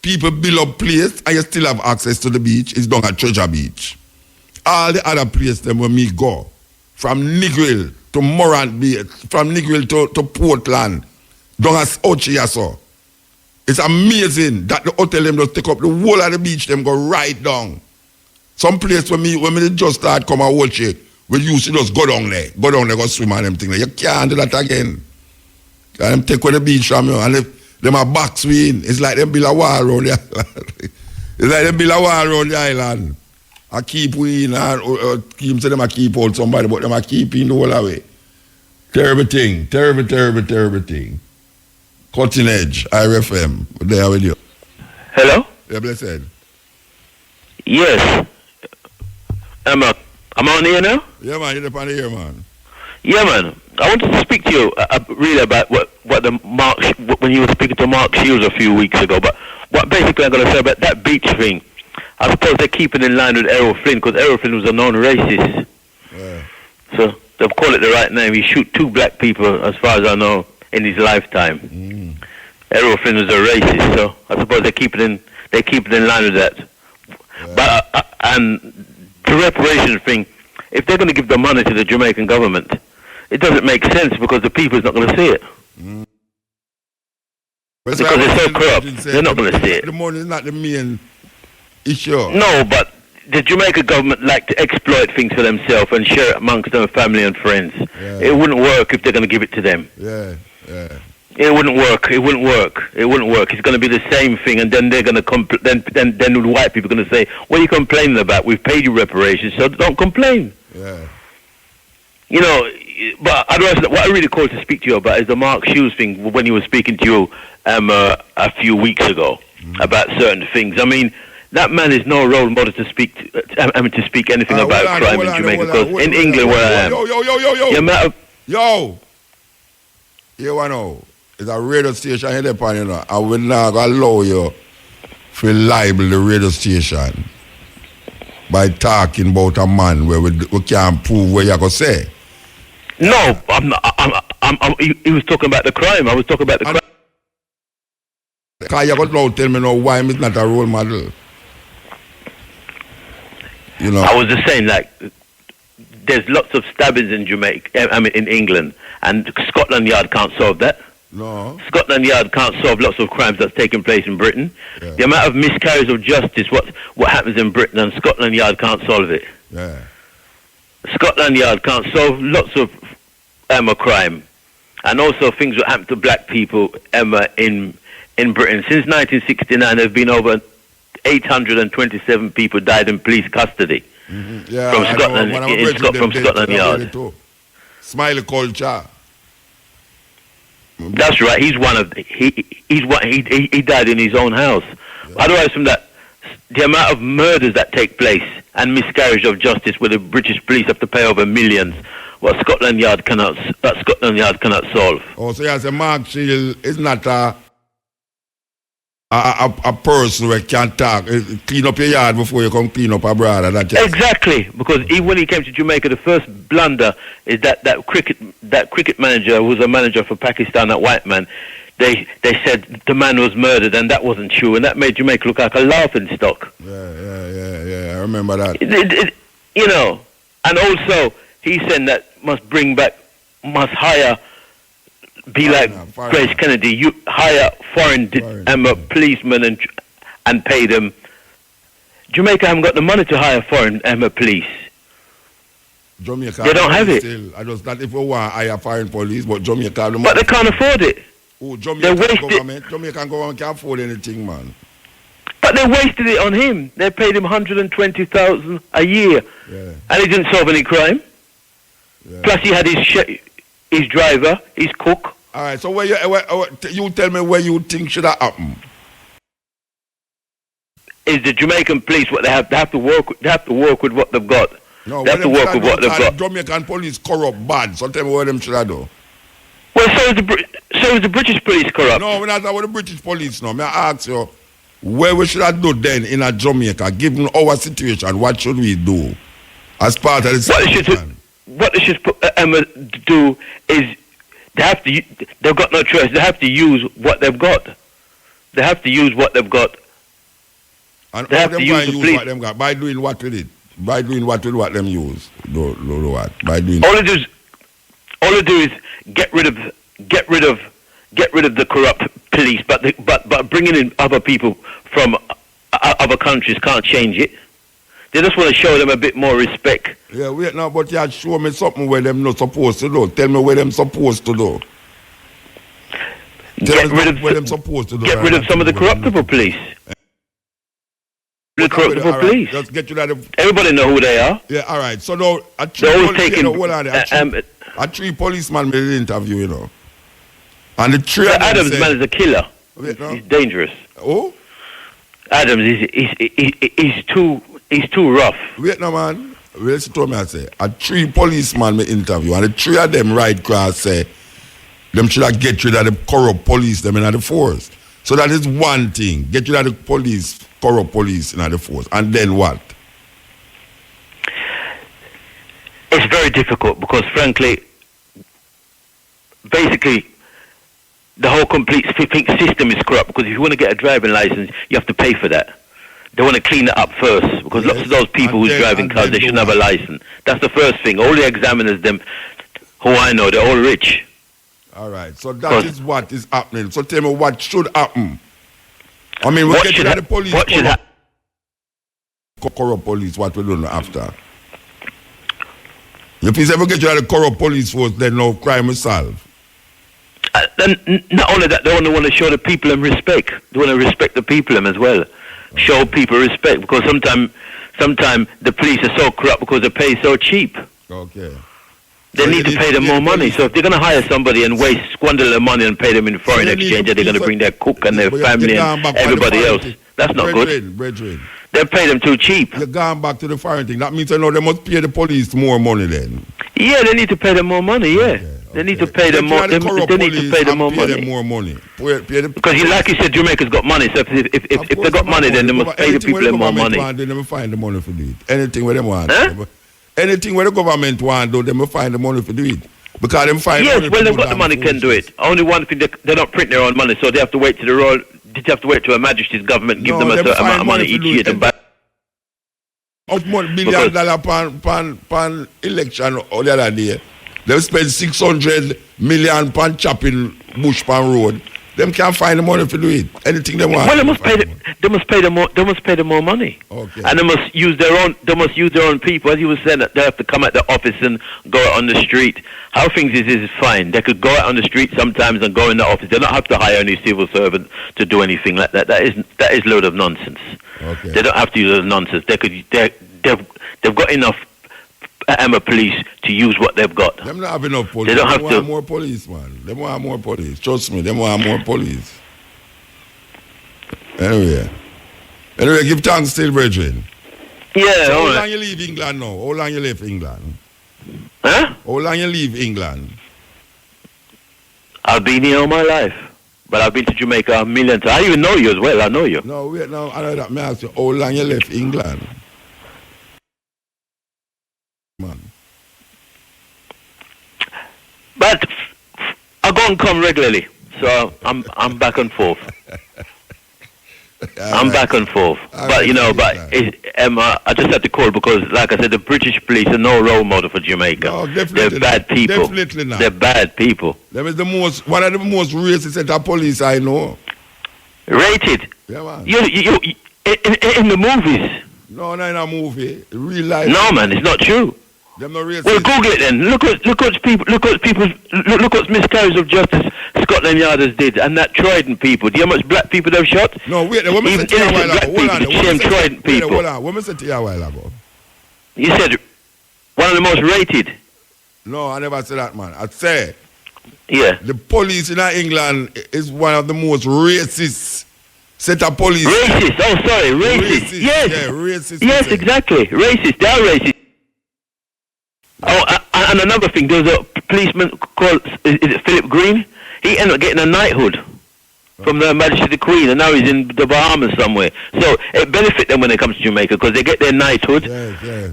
people build up place and you still have access to the beach is down at Treasure Beach. All the other places them where me go, from Negril to Morant Beach, from Negril to Portland, down at Ochiaso. It's amazing that the hotel them just take up the whole of the beach, them go right down. Some place when me just start come and watch it, we used to just go down there, go swim and them things. You can't do that again. And them take away the beach from you, and if them a box win, it's like them build a wall around the island. I keep win, or keep say them a keep hold somebody, but them a keep in the whole away. Terrible thing. Cutting Edge, IRFM, we're there with you. Hello? Yeah, blessed. Yes. I'm on here now? Yeah, man, you're on the air, man. Yeah, man. I wanted to speak to you really about when you were speaking to Mark Shields a few weeks ago, but what basically I'm going to say about that beach thing, I suppose they're keeping in line with Errol Flynn, because Errol Flynn was a known racist. Yeah. So they've called it the right name. He shoot 2 black people, as far as I know, in his lifetime. Errol Flynn was a racist, so I suppose they keep it in line with that. Yeah. But and the reparation thing, if they're going to give the money to the Jamaican government, it doesn't make sense because the people's not going to see it. Because they're so corrupt, they're not going to see it. The money is not the main issue. No, but the Jamaican government like to exploit things for themselves and share it amongst their family and friends. Yeah. It wouldn't work if they're going to give it to them. Yeah. It wouldn't work. It's going to be the same thing, and then they're going to then the white people are going to say, "What are you complaining about? We've paid you reparations, so don't complain." Yeah. you know, but otherwise, what I really called to speak to you about is the Mark Hughes thing when he was speaking to you a few weeks ago about certain things. I mean, that man is no role model to speak to speak anything about crime in Jamaica, because in England where I am, you know, it's a radio station here, you know. I will not allow you to libel the radio station by talking about a man where we can't prove what you're going to say. No, I'm not. He was talking about the crime. I was talking about the crime. Because you're going to tell me now why I'm not a role model. You know. I was just saying, like, there's lots of stabbings in Jamaica, I mean, in England, and Scotland Yard can't solve that. No. Scotland Yard can't solve lots of crimes that's taking place in Britain. Yeah. The amount of miscarriage of justice, what happens in Britain, and Scotland Yard can't solve it. Yeah. Scotland Yard can't solve lots of crime, and also things that happen to black people in Britain. Since 1969, there have been over 827 people died in police custody from Scotland Yard. Smiley culture. That's right. He's one of he died in his own house. Yeah. Otherwise, from that, the amount of murders that take place and miscarriage of justice, where the British police have to pay over millions, what Scotland Yard cannot solve. Oh, so yes, Mark Shield is not a person who can talk. Clean up your yard before you come clean up a brother. Exactly, because even when he came to Jamaica, the first blunder is that cricket manager who was a manager for Pakistan, that white man. They said the man was murdered, and that wasn't true, and that made Jamaica look like a laughing stock. Yeah. I remember that. You know, and also he said that must hire. Be like Grace Kennedy, you hire foreign policemen and pay them. Jamaica haven't got the money to hire foreign police. Jamaica, they don't have it. Still, I just not if we want to hire foreign police, but Jamaica have the money. But they can't afford it. Oh, Jamaican government can't afford anything, man. But they wasted it on him. They paid him $120,000 a year, and he didn't solve any crime. Yeah. Plus, he had his driver, his cook. All right, so you tell me where you think should have happened? Is the Jamaican police what they have to work with what they've got. No, they have to work with what they've got. Jamaican police corrupt bad. So tell me what them should have done. Well, so is the British police corrupt. No, we're not about the British police. No, I ask you where we should have done then in a Jamaica, given our situation. What should we do as part of the situation? What they should do is they've got no choice. They have to use what they've got. They have to use what they've got. And they have to use what they've got. By doing what with it? By doing what with what them use? Do what? By doing all they do is get rid of the corrupt police, but bringing in other people from other countries can't change it. They just want to show them a bit more respect. Yeah, wait now, but you show me something where them not supposed to do. Tell me where them supposed to do. Get rid of some of the corruptible police. The corruptible police. Just get you that. Everybody know who they are. Yeah, all right. So now, a three policeman made an interview, you know. And the three of them Adams said, man is a killer. He's dangerous. Oh? Adams he's too rough. Wait now, man. Listen to me, I say. A three policeman made interview, and the three of them right cross say them should have get rid of the corrupt police them in the force. So that is one thing. Get rid of the police, corrupt police in the force. And then what? It's very difficult because, frankly, basically, the whole complete system is corrupt, because if you want to get a driving license, you have to pay for that. They want to clean it up first, because lots of those people who's driving cars, they shouldn't have a license. That's the first thing. All the examiners, them, who I know, they're all rich. All right, so that is what is happening. So tell me what should happen. I mean, we'll get to the police. What should happen? Corrupt police, what we don't know after. If you ever get to the corrupt police force, then no crime is solved. And not only that, they only want to show the people them respect. They want to respect the people them as well. Okay. Show people respect, because sometimes the police are so corrupt because they pay so cheap. Okay. They need to pay them more money. So if they're going to hire somebody and squander their money and pay them in foreign exchange, they're going to bring their cook and their family and everybody else. That's not good. Brethren. They pay them too cheap. You're going back to the foreign thing. That means they must pay the police more money then. Yeah, they need to pay them more money, yeah. They need to pay them more. They need to pay them more money. Because like you said, Jamaica's got money. So if they got money, then they must pay the people more money. They never find the money for do it. Anything where they want. Anything where the government want, though, they must find the money for do it. Because them find yes, money well, they've got the money, can do it. Only one thing, they don't print their own money, so they have to wait to the royal. They have to wait to a Majesty's government give them a certain amount of money each year to buy. How much $1 billion pan election or the other day? They spend 600 million pan chopping bush pan road. Them can't find the money to do it. Anything they want. Well, they must pay them more. They must pay them more money. Okay. And they must use their own. They must use their own people. As you were saying, that they have to come at the office and go out on the street. How things is fine. They could go out on the street sometimes and go in the office. They don't have to hire any civil servant to do anything like that. That is load of nonsense. Okay. They don't have to use nonsense. They've got enough police to use what they've got. Them not have enough police. They don't have want to. More police, man. They want more police. Trust me, they want more police. Anyway, give thanks still, brethren. Yeah, so all how right. long you leave England now? How long you left England? Huh? How long you leave England? I've been here all my life. But I've been to Jamaica a million times. I even know you as well. I know you. No, wait, now, I know that. May I ask you, how long you left England? Man. But I go and come regularly, so I'm back and forth. I'm back and forth. But you know, I just had to call because, like I said, the British police are no role model for Jamaica. No, they're bad people. Definitely not. They're bad people. Them is one of the most racist set of police I know. Rated. Yeah, man. You in the movies. No, not in a movie. Real life. No, man, it's not true. Them no racist. Well, Google it then. Look what miscarriage of justice Scotland Yarders did, and that Trident people. Do you know how much black people they've shot? No, wait. What me said to you a while ago? Hold on. Trident people. Hold on. What me said to you a while ago? You said one of the most rated. No, I never said that, man. I said. Yeah. The police in England is one of the most racist set of police. Racist. Oh, sorry, racist. Yes. Yeah, racist. Yes, exactly. Racist. They are racist. Oh, and another thing, there was a policeman called, is it Philip Green? He ended up getting a knighthood from the Majesty of the Queen, and now he's in the Bahamas somewhere. So it benefits them when it comes to Jamaica, because they get their knighthood,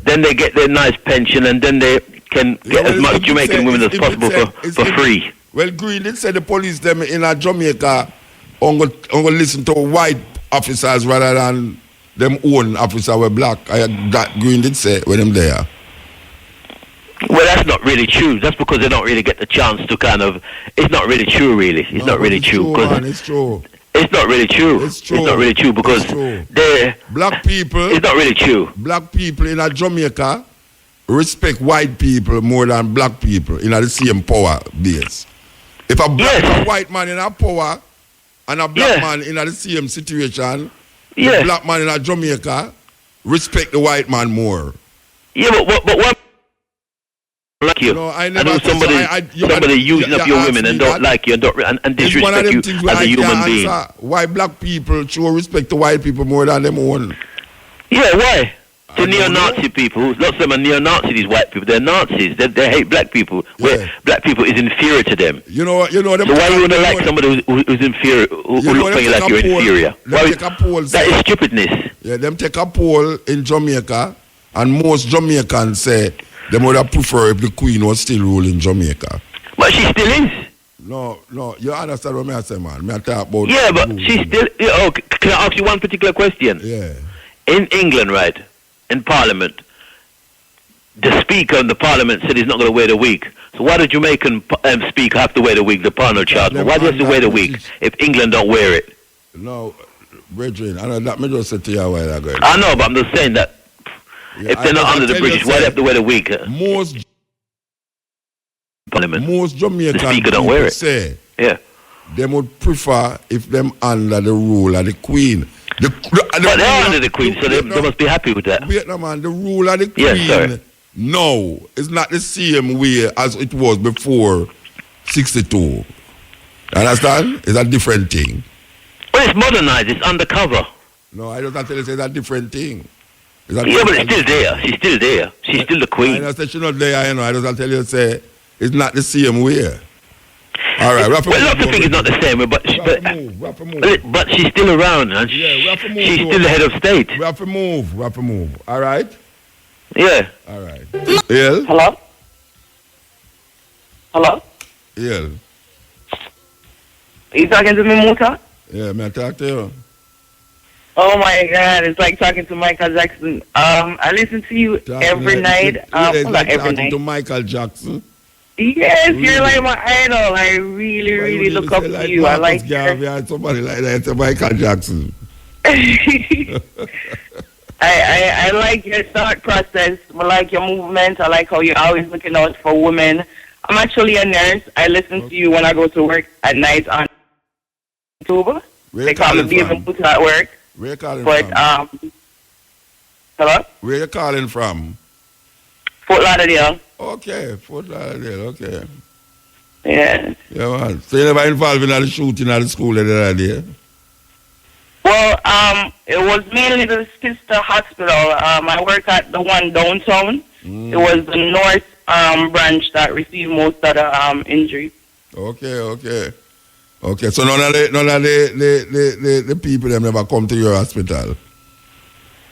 then they get their nice pension, and then they can get as much Jamaican women as possible for free. Well, Green did say the police them in Jamaica on go listen to white officers rather than them own officer were black. Green did say when them there. Well, that's not really true. That's because they don't really get the chance to it's not really true, really. It's not really true. It's true. It's not really true. It's true. It's not really true because they're... Black people... It's not really true. Black people in Jamaica respect white people more than black people in the same power base. If a white man in a power and a black man in the same situation, the black man in Jamaica respect the white man more. Yeah, but what... Like you. No, I know somebody using up your women and don't like you and disrespect you as a human being. Why black people show respect to white people more than them own? Yeah, why? To neo-Nazi people, lots of them are neo-Nazi, these white people. They're Nazis. They hate black people. Where black people is inferior to them. You know. So why you wanna like somebody who's inferior, who looks at you like you're inferior? That is stupidness. Yeah, them take a poll in Jamaica, and most Jamaicans say they would have preferred if the Queen was still ruling Jamaica. But she still is. No, you understand what I say, man? I talk about... Yeah, but she still... can I ask you one particular question? Yeah. In England, right, in Parliament, the Speaker of the Parliament said he's not going to wear the wig. So why the Jamaican Speaker have to wear the wig, the Parliament charge? Why do he have to wear the wig if England don't wear it? No, brethren, I know that me just said to you a while ago. I know, but I'm just saying that if they're not under the British, why do they have to wear the wig? Most Parliament. Most Jamaican the Speaker don't wear it. Say they would prefer if them under the rule of the Queen. But they are under the Queen, so they must be happy with that. Wait, no, man, the rule of the Queen No, it's not the same way as it was before 62. Understand? It's a different thing. Well, it's modernized. It's undercover. No, I don't have to say it's a different thing. Yeah, but it's still there. She's still there. She's still the queen. I say she's not there, you know. I just have to tell you, say, it's not the same way. All right, well, lots of things is not the same way, but she's still around, and she's still the head of state. We have to move. All right? Yeah. All right. Yeah? Hello? Hello? Yeah. Are you talking to me, Muta? Yeah, may I talk to you? Oh my God, it's like talking to Michael Jackson. I listen to you every night. It's like every talking night. to Michael Jackson. Yes, Really? you're like my idol. I really look up to you. I like Garvey, somebody like that, Michael Jackson. I like your thought process. I like your movement. I like how you're always looking out for women. I'm actually a nurse. I listen to you when I go to work at night on YouTube. They call me Beaver Muta at work. Where you calling from? Hello? Where you calling from? Fort Lauderdale. Okay, Fort Lauderdale, okay. Yeah. Yeah, man. So you never involved in the shooting at the school the other day? Well, it was mainly the sister hospital. I work at the one downtown. It was the north branch that received most of the injury. Okay. So none of the people them never come to your hospital?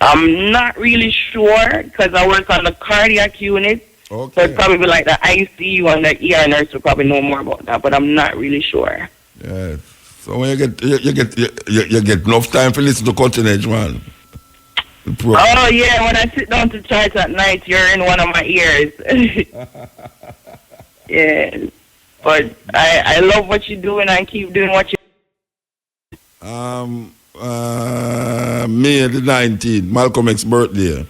I'm not really sure because I work on the cardiac unit. Okay. So it's probably like the ICU and the ER nurse will probably know more about that, but I'm not really sure. Yes. So when you get enough time to listen to Cutting Edge, man. Oh yeah, when I sit down to church at night, you're in one of my ears. Yeah. But I love what you do and I keep doing what you May the 19th, Malcolm X's birthday.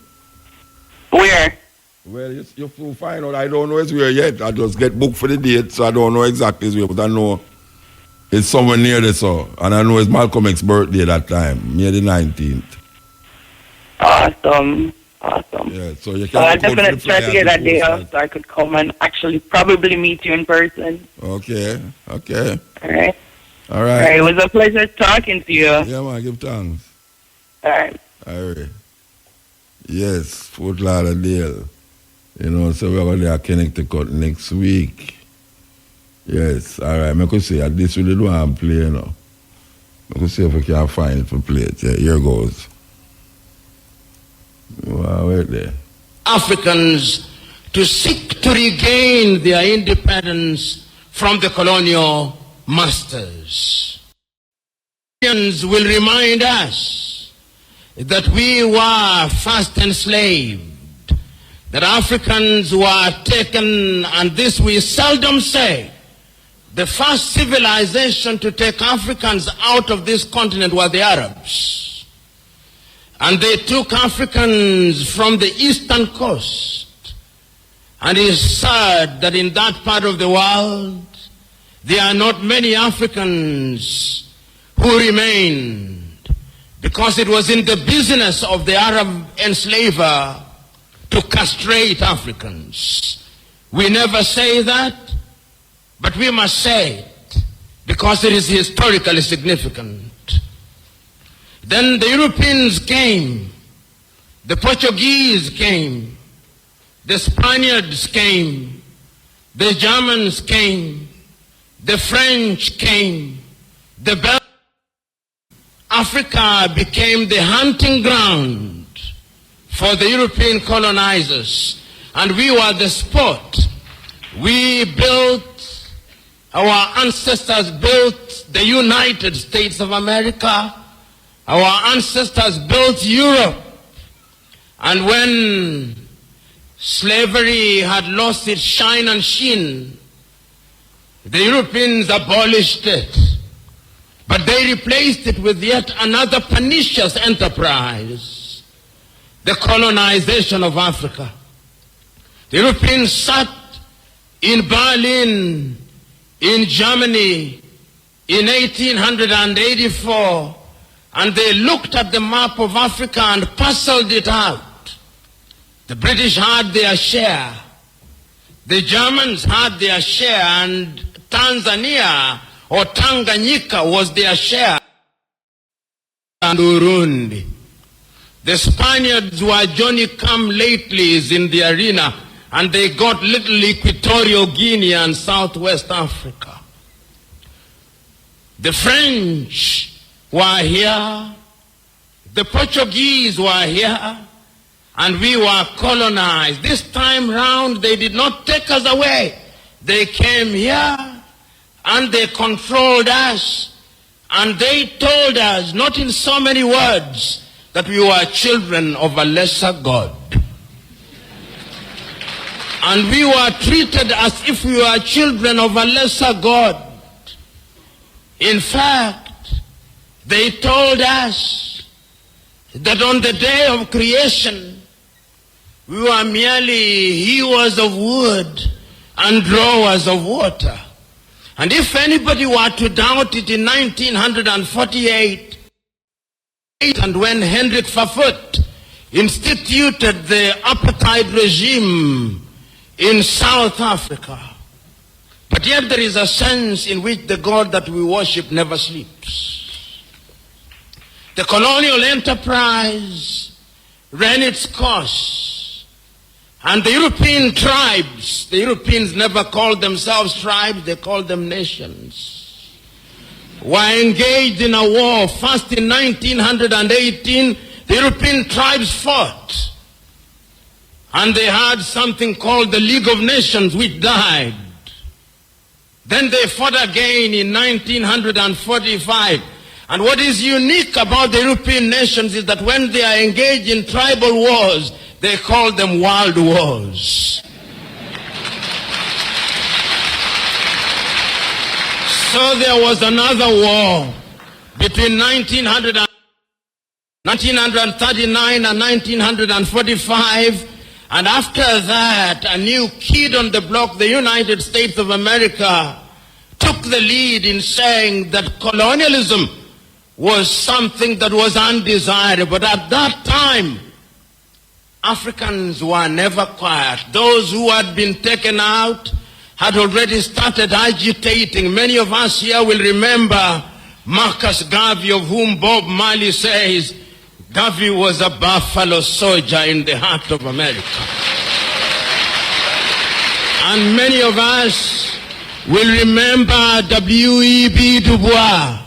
Where? Well, you find out. I don't know it's where yet. I just get booked for the date, so I don't know exactly where, but I know it's somewhere near this, so. And I know it's Malcolm X's birthday that time, May the 19th. Awesome. Yeah, so you can I definitely try to get that day off so I could come and actually probably meet you in person. Okay. All right. All right. It was a pleasure talking to you. Yeah, man, give thanks. All right. Yes, Fort Lauderdale. You know, so we're going to Connecticut next week. Yes, all right. I could say at this we don't want to play, you know. I could see if we can find it for play it. Yeah, here goes. Wow, wait there. Africans to seek to regain their independence from the colonial masters. Africans will remind us that we were first enslaved, that Africans were taken, and this we seldom say. The first civilization to take Africans out of this continent were the Arabs. And they took Africans from the eastern coast. And it is sad that in that part of the world, there are not many Africans who remained, because it was in the business of the Arab enslaver to castrate Africans. We never say that, but we must say it because it is historically significant. Then the Europeans came, the Portuguese came, the Spaniards came, the Germans came, the French came, the Belgians. Africa became the hunting ground for the European colonizers, and we were the spot. We built, our ancestors built the United States of America. Our ancestors built Europe. And when slavery had lost its shine and sheen, the Europeans abolished it. But they replaced it with yet another pernicious enterprise, the colonization of Africa. The Europeans sat in Berlin, in Germany, in 1884, and they looked at the map of Africa and parceled it out. The British had their share. The Germans had their share, and Tanzania or Tanganyika was their share. And Burundi. The Spaniards were Johnny-come-latelys in the arena, and they got little Equatorial Guinea and Southwest Africa. The French were here, the Portuguese were here, and we were colonized. This time round, they did not take us away. They came here, and they controlled us, and they told us, not in so many words, that we were children of a lesser God. And we were treated as if we were children of a lesser God. In fact, they told us that on the day of creation, we were merely hewers of wood and drawers of water. And if anybody were to doubt it, in 1948, and when Hendrik Verwoerd instituted the apartheid regime in South Africa. But yet there is a sense in which the God that we worship never sleeps. The colonial enterprise ran its course, and the European tribes, the Europeans never called themselves tribes, they called them nations, were engaged in a war. First in 1918, the European tribes fought. And they had something called the League of Nations, which died. Then they fought again in 1945. And what is unique about the European nations is that when they are engaged in tribal wars, they call them world wars. So there was another war between 1939 and 1945. And after that, a new kid on the block, the United States of America, took the lead in saying that colonialism was something that was undesirable. But at that time, Africans were never quiet. Those who had been taken out had already started agitating. Many of us here will remember Marcus Garvey, of whom Bob Marley says, Garvey was a buffalo soldier in the heart of America. And many of us will remember W.E.B. Du Bois.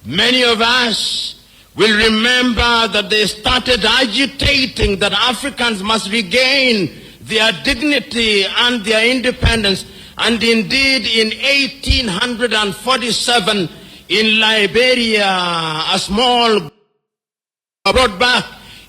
Many of us will remember that they started agitating that Africans must regain their dignity and their independence. And indeed, in 1847, in Liberia, a small brought back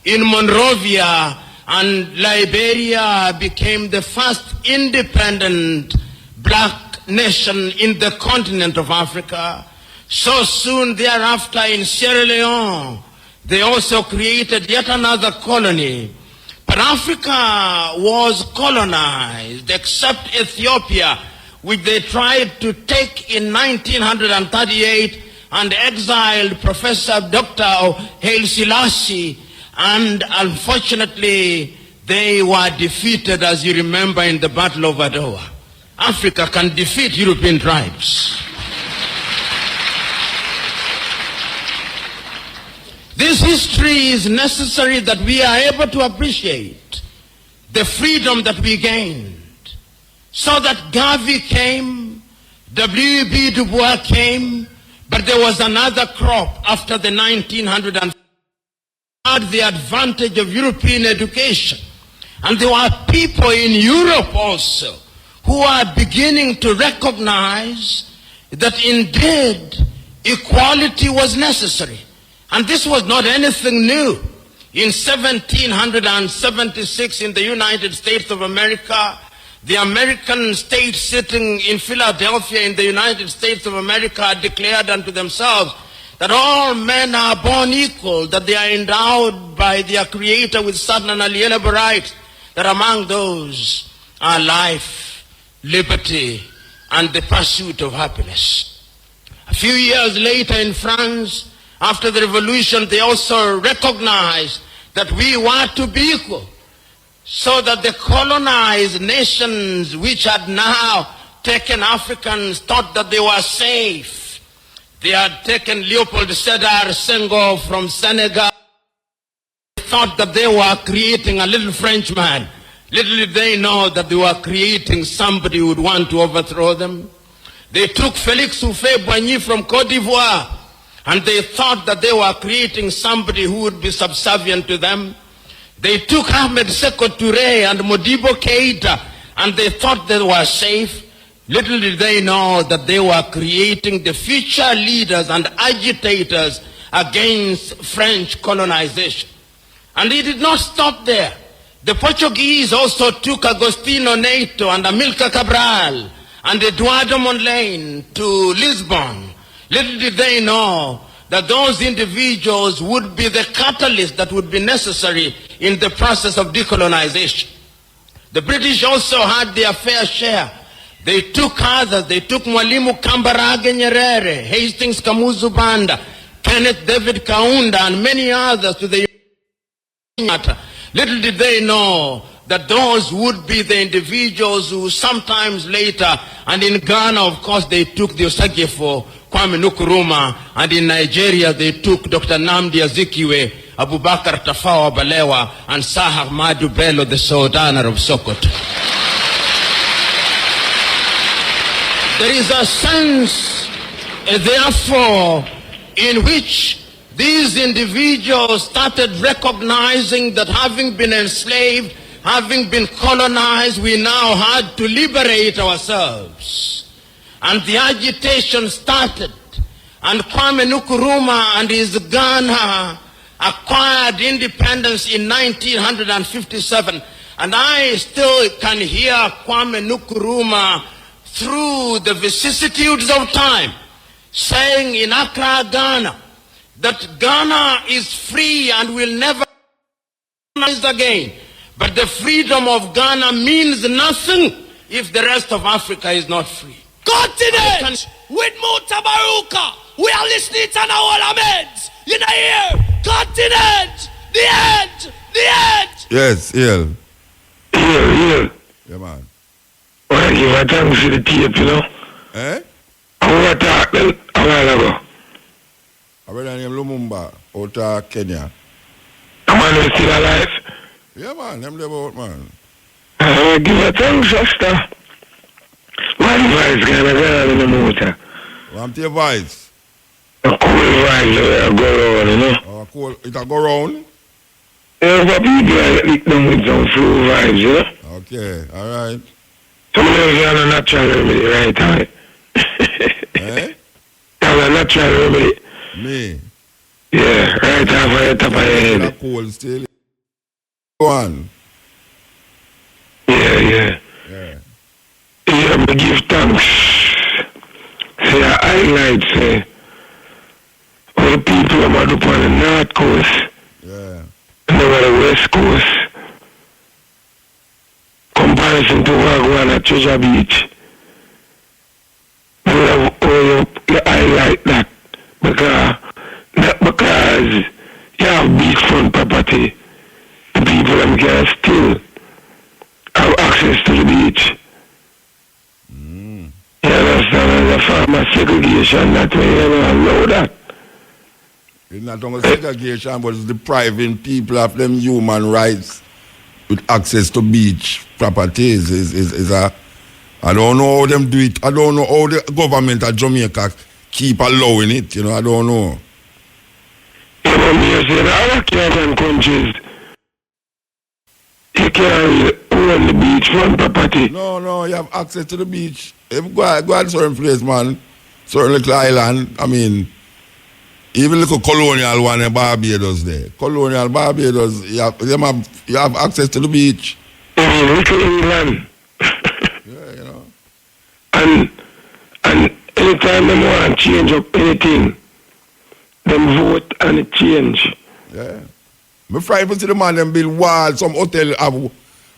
in Monrovia, and Liberia became the first independent black nation in the continent of Africa. So soon thereafter in Sierra Leone, they also created yet another colony. But Africa was colonized, except Ethiopia, which they tried to take in 1938 and exiled Professor Dr. Haile Selassie, and unfortunately they were defeated, as you remember, in the Battle of Adwa. Africa can defeat European tribes. This history is necessary that we are able to appreciate the freedom that we gained. So that Garvey came, W.E.B. Du Bois came, but there was another crop after the 1900s had the advantage of European education. And there were people in Europe also who are beginning to recognize that indeed equality was necessary. And this was not anything new. In 1776 in the United States of America, the American state sitting in Philadelphia in the United States of America declared unto themselves that all men are born equal, that they are endowed by their Creator with certain unalienable rights, that among those are life, liberty, and the pursuit of happiness. A few years later in France, after the revolution, they also recognized that we were to be equal. so that the colonized nations which had now taken Africans thought that they were safe. They had taken Leopold Sedar Senghor from Senegal. They thought that they were creating a little Frenchman. Little did they know that they were creating somebody who would want to overthrow them. They took Félix Houphouët-Boigny from Côte d'Ivoire, and they thought that they were creating somebody who would be subservient to them. They took Ahmed Sékou Touré and Modibo Keïta, and they thought they were safe. Little did they know that they were creating the future leaders and agitators against French colonization. And it did not stop there. The Portuguese also took Agostinho Neto and Amilcar Cabral and Eduardo Mondlane to Lisbon. Little did they know that those individuals would be the catalyst that would be necessary in the process of decolonization. The British also had their fair share. They took others. They took Mwalimu Kambarage Nyerere, Hastings Kamuzu Banda, Kenneth David Kaunda, and many others to the matter. Little did they know that those would be the individuals who sometimes later, and in Ghana, of course, they took the Osagyefo, Kwame Nkrumah, and in Nigeria, they took Dr. Nnamdi Azikiwe, Abubakar Tafawa Balewa, and Sir Ahmadu Bello, the Sultan of Sokoto. There is a sense, therefore, in which these individuals started recognizing that having been enslaved, having been colonized, we now had to liberate ourselves. And the agitation started. And Kwame Nkrumah and his Ghana acquired independence in 1957. And I still can hear Kwame Nkrumah through the vicissitudes of time saying in Accra, Ghana, that Ghana is free and will never colonize again. But the freedom of Ghana means nothing if the rest of Africa is not free. Continent with Mutabaruka. We are listening to our laments. You know here. Continent. The end. The end. Yes, yeah. Yeah. Yeah, man. Well, give a thanks to the tape, you know. Eh? I want to talk a while ago. I read the name Lumumba out of Kenya. The man is still alive. Yeah, man. Them live out, man. Give a thanks, sister. What advice can I get in the motor? Want your voice? A cool vibe that go around, you know. Oh, cool. It'll go round? Yeah, but people that lick them with some flu vibes, you know. Okay, all right. Some of them are a natural remedy, right? Eh? That's a natural remedy. Me? Yeah, right off of the top of your head. Cold still. Go on. Yeah. Yeah, but give thanks. Say, I highlight, say, all the people about up on the North Coast. Yeah. And over the West Coast. Comparison to Wagwan at Treasure Beach. You highlight that because you have beachfront property. The people them can still have access to the beach. You understand? As a farmer segregation, that way you don't allow that. It's not only segregation, but it's depriving people of them human rights with access to beach properties. Is a, I don't know how them do it. I don't know how the government of Jamaica keep allowing it. You know, I don't know. Yeah, but me say that our Caribbean countries, you can't own the beachfront property. No, you have access to the beach. If you go to certain place, man, certain little island, I mean, even little colonial one in Barbados there. Colonial Barbados, you have access to the beach. I mean, little England. Yeah, you know. And anytime they want to change up anything, them vote and it change. Yeah. I'm frightened to see the man them build wall, some hotel have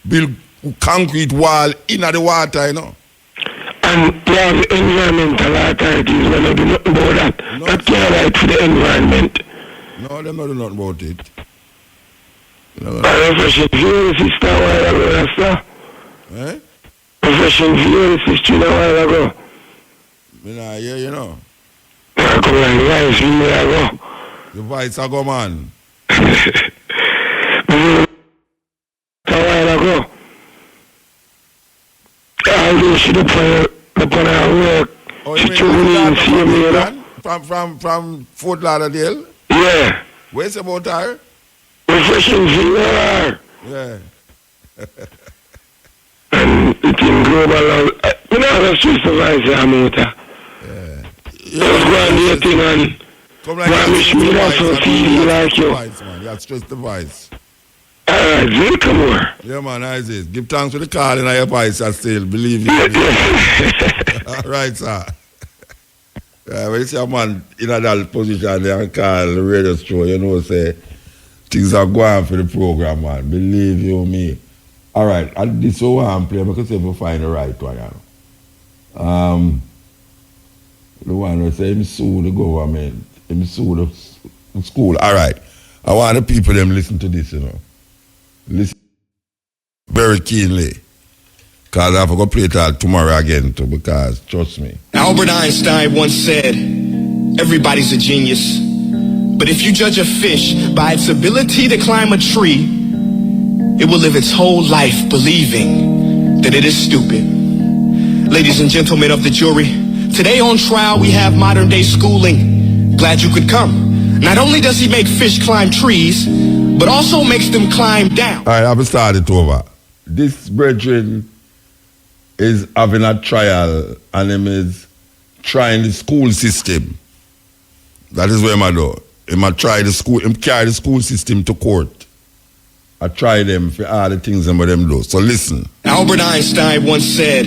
build concrete wall in the water, you know. And you have environmental authorities when they do nothing about that. That can't right for the environment. No, they don't do nothing about it. Refreshing view, sister, a while ago, Rasta. Eh? Refreshing view, sister, a while ago. Me nah hear you know. I come like rice, me ago. The voice a go, man. A while ago. I do she upon her work. Oh, She you mean told me you to see me, you know? from Fort Lauderdale? Yeah. Where's about her? Refreshing view, Yeah. and it in global. You know, that's just the vice I'm out there. Yeah. Just go and do your thing and Come go and wish me that for feeling like you. Man. You have stress the voice. Alright, Zil, come more. Yeah, man, I say, give thanks for the call in your voice and still believe you. All right, sir. When you see a man in that position there and call the radio show, you know, say, things are going for the program, man. Believe you me. All right, and this one I'm playing because if you find the right one, you know. The one who say him sue the government, him sue the school. All right, I want the people them listen to this, you know. Listen very keenly. Because I have to go play it tomorrow again too, because trust me. Albert Einstein once said, everybody's a genius. But if you judge a fish by its ability to climb a tree, it will live its whole life believing that it is stupid. Ladies and gentlemen of the jury, today on trial we have modern day schooling. Glad you could come. Not only does he make fish climb trees, but also makes them climb down. All right, I've started over. This brethren is having a trial and him is trying the school system. That is where I do. Him try the school, him carry the school system to court. I try them for all the things them do. So listen. Albert Einstein once said,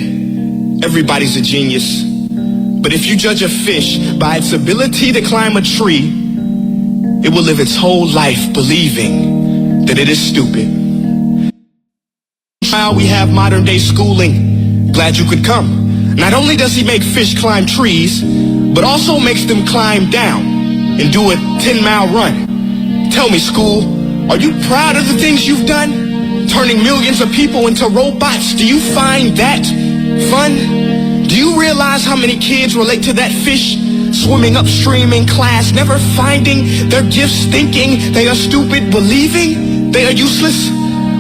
everybody's a genius. But if you judge a fish by its ability to climb a tree, it will live its whole life believing that it is stupid. Now we have modern day schooling. Glad you could come. Not only does he make fish climb trees, but also makes them climb down and do a 10-mile run. Tell me, school, are you proud of the things you've done? Turning millions of people into robots, do you find that fun? Do you realize how many kids relate to that fish? Swimming upstream in class, never finding their gifts, thinking they are stupid, believing they are useless?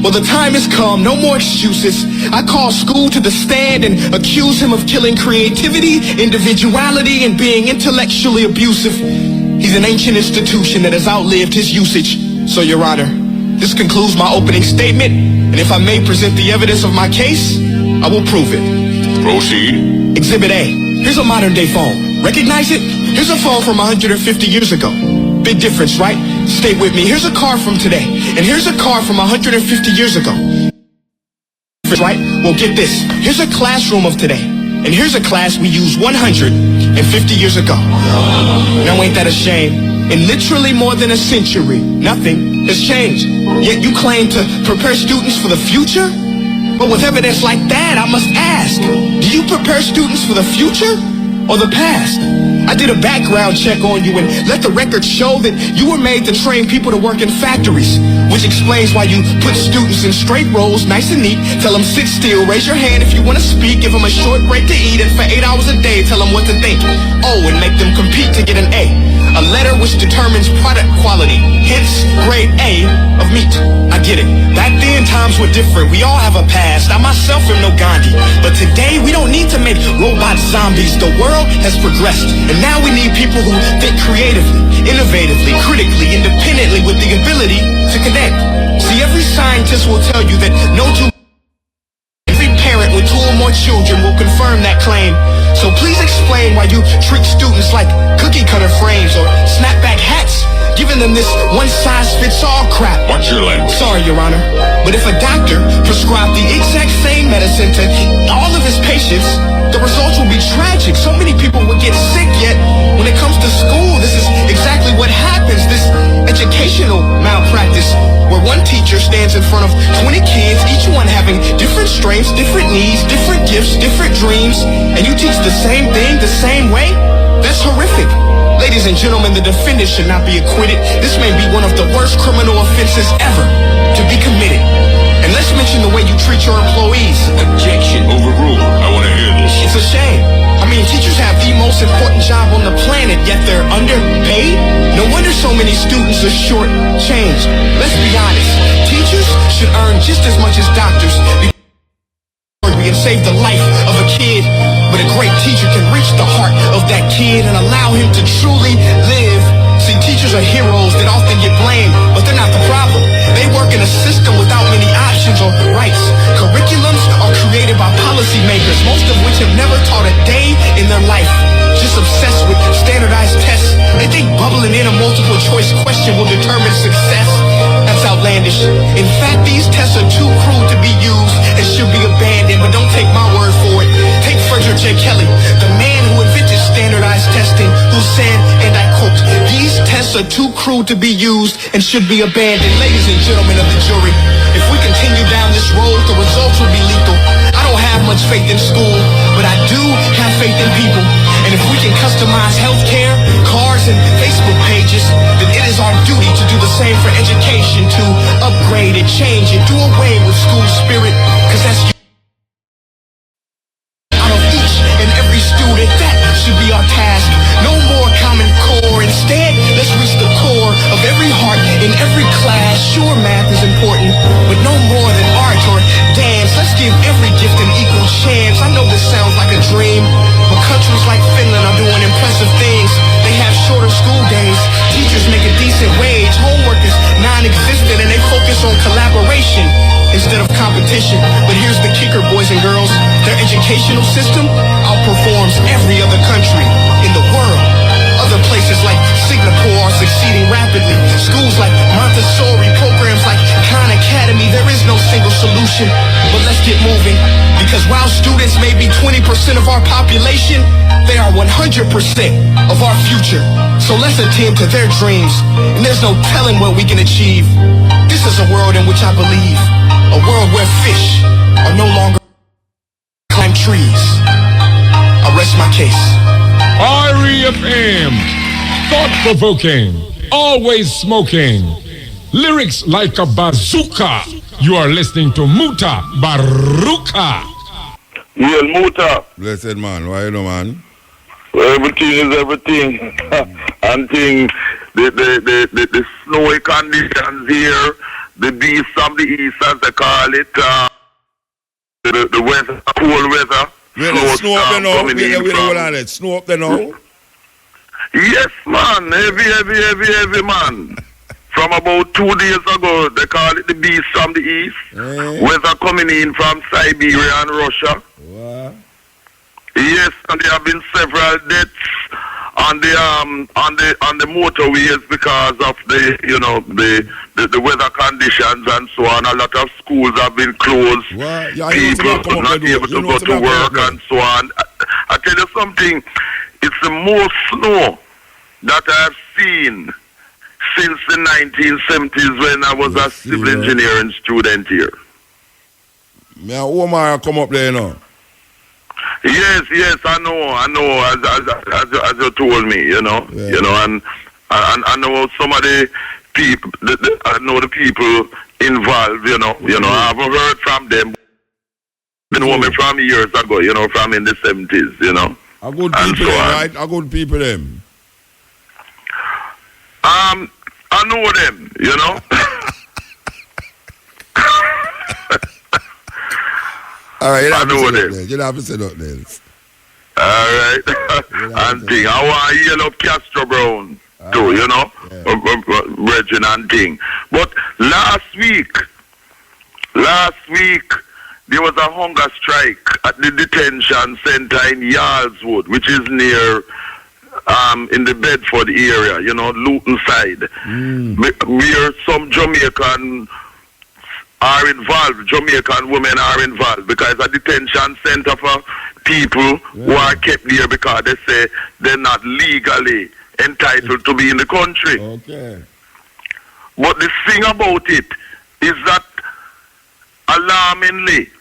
Well, the time has come, no more excuses. I call school to the stand and accuse him of killing creativity, individuality, and being intellectually abusive. He's an ancient institution that has outlived his usage. So, Your Honor, this concludes my opening statement, and if I may present the evidence of my case, I will prove it. Proceed. Exhibit A. Here's a modern day phone. Recognize it? Here's a phone from 150 years ago. Big difference, right? Stay with me. Here's a car from today. And here's a car from 150 years ago. Right? Well, get this. Here's a classroom of today. And here's a class we used 150 years ago. Now, ain't that a shame? In literally more than a century, nothing has changed. Yet you claim to prepare students for the future? But with evidence like that, I must ask, do you prepare students for the future or the past? I did a background check on you and let the record show that you were made to train people to work in factories, which explains why you put students in straight rows, nice and neat, tell them sit still, raise your hand if you want to speak, give them a short break to eat, and for 8 hours a day, tell them what to think. Oh, and make them compete to get an A, a letter which determines product quality, hence grade A of meat. I get it. Back then, times were different. We all have a past. I myself am no Gandhi. But today, we don't need to make robot zombies. The world has progressed. And now we need people who think creatively, innovatively, critically, independently, with the ability to connect. See, every scientist will tell you that no two... Every parent with 2 or more children will confirm that claim. So please explain why you treat students like cookie cutter frames or snapback hats, giving them this one-size-fits-all crap. Watch your language. Sorry, Your Honor, but if a doctor prescribed the exact same medicine to all of his patients, the results will be tragic. So many people will get sick, yet when it comes to school, this is exactly what happens. This educational malpractice, where one teacher stands in front of 20 kids, each one having different strengths, different needs, different gifts, different dreams, and you teach the same thing the same way? That's horrific. Ladies Ladies and gentlemen, the defendant should not be acquitted. This may be one of the worst criminal offenses ever to be committed. And let's mention the way you treat your employees. Objection. Overruled. I want to hear this. It's a shame. I mean, teachers have the most important job on the planet, yet they're underpaid? No wonder so many students are short-changed. Let's be honest. Teachers should earn just as much as doctors and save the life of a kid. But a great teacher can reach the heart of that kid and allow him to truly live. See, teachers are heroes that often get blamed, but they're not the problem. They work in a system without many options or rights. Curriculums are created by policymakers, most of which have never taught a day in their life. Just obsessed with standardized tests. They think bubbling in a multiple choice question will determine success. That's outlandish. In fact, these tests are too crude to be used and should be abandoned, but don't take my word for it. Take Frederick J. Kelly, the man who invented standardized testing, who said, and I quote, "These tests are too crude to be used and should be abandoned." Ladies and gentlemen of the jury, if we continue down this road, the results will be lethal. I don't have much faith in school, but I do have faith in people. And if we can customize healthcare, cars, and Facebook pages, then it is our duty to do the same for education, to upgrade and change and do away with school spirit, because that's out of each and every student. That should be our task. No more Common Core. Instead, let's reach the core of every heart in every class. Sure, math is important, but no more than art or dance. Let's give every gift an equal chance. I know this sounds like a dream, but countries like Finland are doing impressive things. They have shorter school days. Teachers make a decent wage. Homework is non-existent, and they focus on collaboration instead of competition. But here's the kicker, boys and girls. Their educational system outperforms every other country in the world. Other places like Singapore are succeeding rapidly. Schools like Montessori, programs like Khan Academy, there is no single solution. But let's get moving, because while students may be 20% of our population, they are 100% of our future. So let's attend to their dreams, and there's no telling what we can achieve. This is a world in which I believe, a world where fish are no longer climb trees. I rest my case. REFM, thought-provoking, always smoking, lyrics like a bazooka. You are listening to Mutabaruka. Yeah, Muta. Blessed man, why you know, man? Everything is everything. And thing, the snowy conditions here, the beast from the east, as they call it, the weather, cool weather. Snow up there now? Wait, snow up there now? Yes, man. Heavy, man. From about 2 days ago, they call it the beast from the east. Weather coming in from Siberia and Russia. What? Yes, and there have been several deaths on the motorways because of the weather conditions and so on. A lot of schools have been closed. Yeah, people not able to go to work and so on. I tell you something, it's the most snow that I've seen since the 1970s when I was a civil engineering student here. Me and Omar come up there, you know. Yes, I know, as you told me, you know, and I know some of the people, I know the people involved, you know, I haven't heard from them, you know me from years ago, you know, from in the 70s, you know. A good people, right? A good people, them. I know them, you know. All right, I know them. You don't have to say nothing else. All right. And thing, I want to yell up Castro Brown too, you know, Regin and thing. But last week, there was a hunger strike at the detention center in Yarlswood, which is near in the Bedford area, you know, Luton side, where some Jamaican women are involved, because a detention center for people who are kept there because they say they're not legally entitled to be in the country. Okay. But the thing about it is that, alarmingly,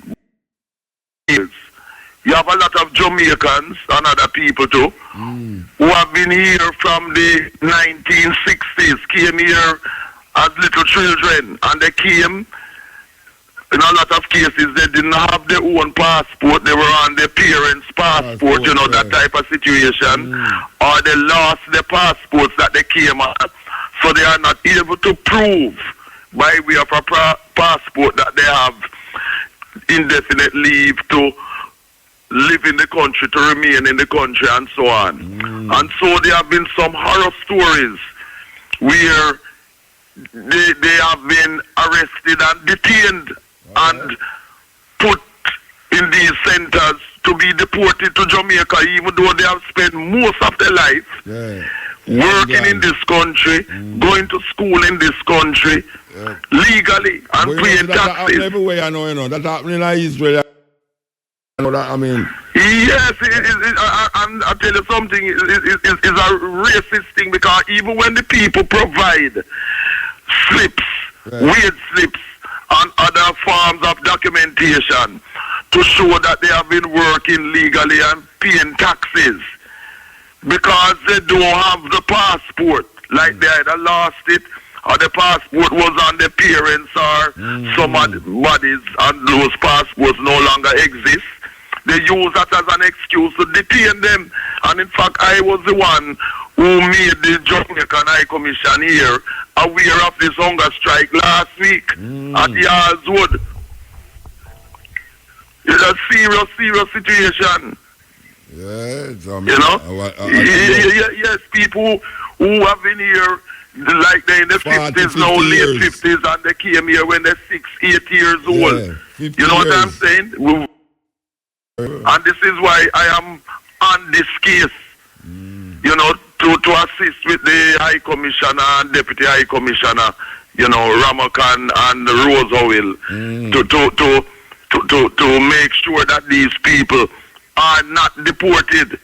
You have a lot of Jamaicans and other people too who have been here from the 1960s, came here as little children, and they came. In a lot of cases, they didn't have their own passport. They were on their parents' passport, you know, that type of situation. Or they lost their passports that they came on. So they are not able to prove by way of a passport that they have indefinite leave to live in the country, to remain in the country, and so on. And so there have been some horror stories where they have been arrested and detained and put in these centers to be deported to Jamaica, even though they have spent most of their life working in this country, going to school in this country, legally, and paying taxes. That happen everywhere, you know. That happening in Israel. You know that, I mean. Yes, and I'll tell you something, it's a racist thing, because even when the people provide slips, weird slips, and other forms of documentation to show that they have been working legally and paying taxes, because they don't have the passport, like they either lost it or the passport was on their parents or somebody's, and those passports no longer exist. They use that as an excuse to detain them. And in fact, I was the one who made the Jamaican High Commission here aware of this hunger strike last week at Yardswood. It's a serious situation. Yes, I mean, you know? Yes, people who have been here, like they're in the 50s now, late 50s, and they came here when they're 6, 8 years old. You know what I'm saying? And this is why I am on this case, you know, to assist with the High Commissioner and Deputy High Commissioner, you know, Ramakan and Rose Howell, to make sure that these people are not deported,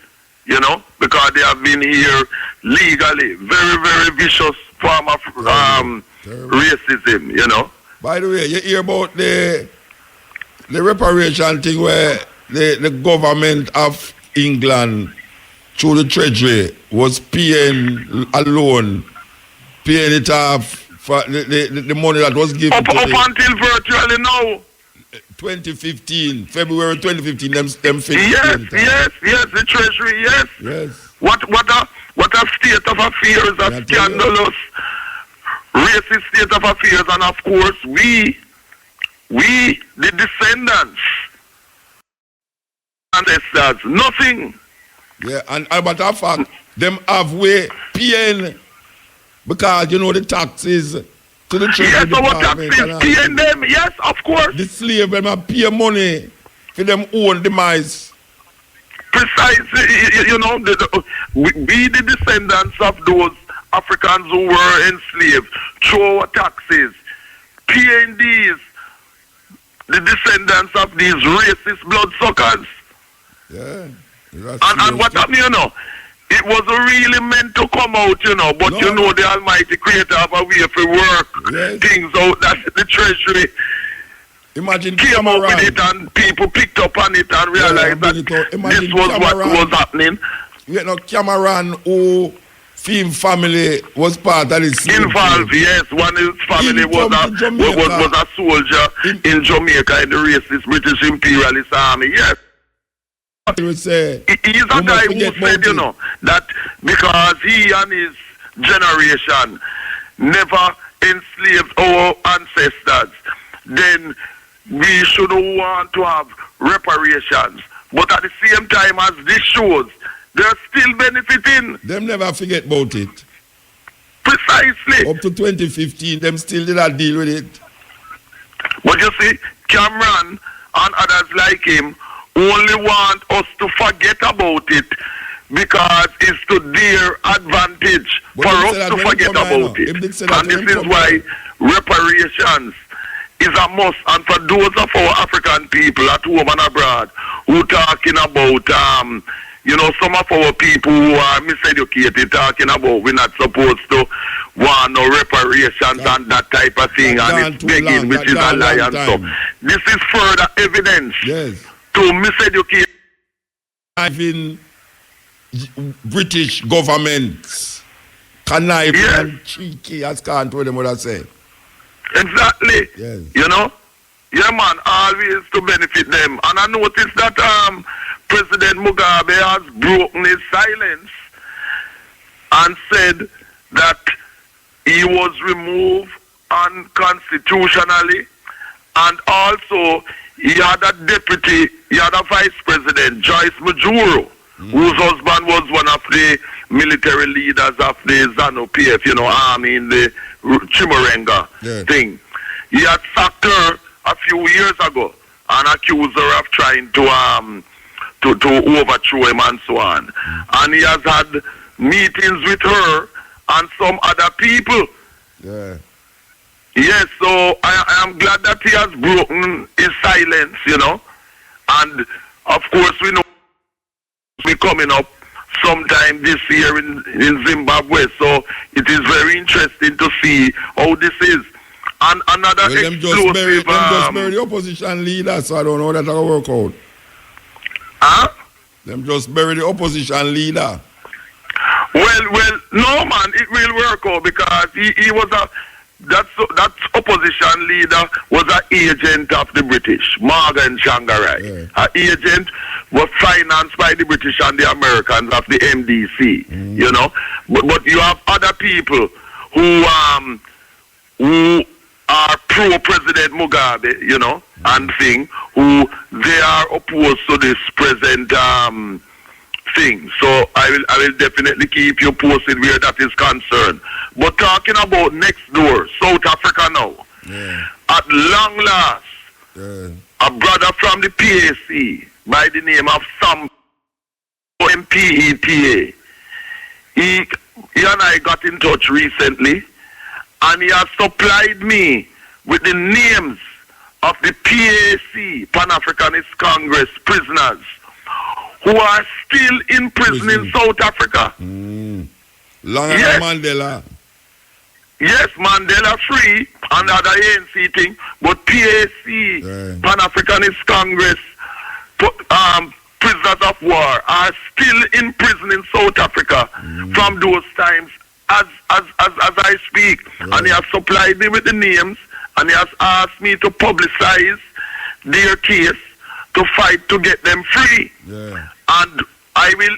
you know, because they have been here legally. Very vicious form of racism, you know. By the way, you hear about the reparation thing where the government of England, through the Treasury, was paying a loan, paying it off for the money that was given up until virtually now. 2015, February 2015, them finished. Yes, the Treasury, yes. What a state of affairs, a scandalous, racist state of affairs, and of course we, the descendants, ancestors, nothing. Yeah, and but of fact, them halfway paying, because you know the taxes to the Treasury Department. Yes, our taxes paying them, yes, of course. The slave them have pay money for them own demise. Precisely, you know, we the descendants of those Africans who were enslaved through our taxes, paying the descendants of these racist bloodsuckers. Yeah. And what happened, you know, it wasn't really meant to come out, you know, but you know the Almighty Creator have a way for work things out that the Treasury came up with it, and people picked up on it and realized that this was what was happening. You know, Cameron, who Fim family was part of this. Involved, yes. One of his family was a soldier in Jamaica in the racist British Imperialist Army, yes. He's a guy who said, you know, that because he and his generation never enslaved our ancestors, then we should want to have reparations. But at the same time as this shows, they're still benefiting. Them never forget about it. Precisely. Up to 2015, them still did not deal with it. But you see, Cameron and others like him only want us to forget about it because it's to their advantage for us to forget about it. And this is why reparations is a must. And for those of our African people at home and abroad who talking about, you know, some of our people who are miseducated talking about we're not supposed to want no reparations and that type of thing, and it's begging, which is a lie and so. This is further evidence to miseducate conniving British governments. Conniving and cheeky, as Cantwell would have said. Exactly. Yes. You know? Yeah, man, always to benefit them. And I noticed that President Mugabe has broken his silence and said that he was removed unconstitutionally, and also he had a vice president, Joyce Majuro, whose husband was one of the military leaders of the ZANU-PF, army in the Chimurenga thing. He had sacked her a few years ago and accused her of trying to overthrow him and so on. And he has had meetings with her and some other people. Yeah. Yes, so I am glad that he has broken his silence, And of course we know we're coming up sometime this year in Zimbabwe. So it is very interesting to see how this is. And another them just bury the opposition leader, so I don't know that will work out. Huh? Them just bury the opposition leader. Well, no, man, it will work out because he was that opposition leader was an agent of the British, Morgan Tsvangirai. An agent was financed by the British and the Americans of the MDC, But you have other people who are pro-President Mugabe, and thing, who they are opposed to this present thing. So I will definitely keep you posted where that is concerned. But talking about next door, South Africa now, at long last, a brother from the PAC by the name of Sam MPETA, he and I got in touch recently, and he has supplied me with the names of the PAC, Pan-Africanist Congress prisoners, who are still in prison in South Africa. Long as Mandela. Yes, Mandela free and other ANC thing, but PAC, Pan-Africanist Congress, prisoners of war are still in prison in South Africa from those times as I speak. And he has supplied me with the names, and he has asked me to publicize their case to fight to get them free. And I will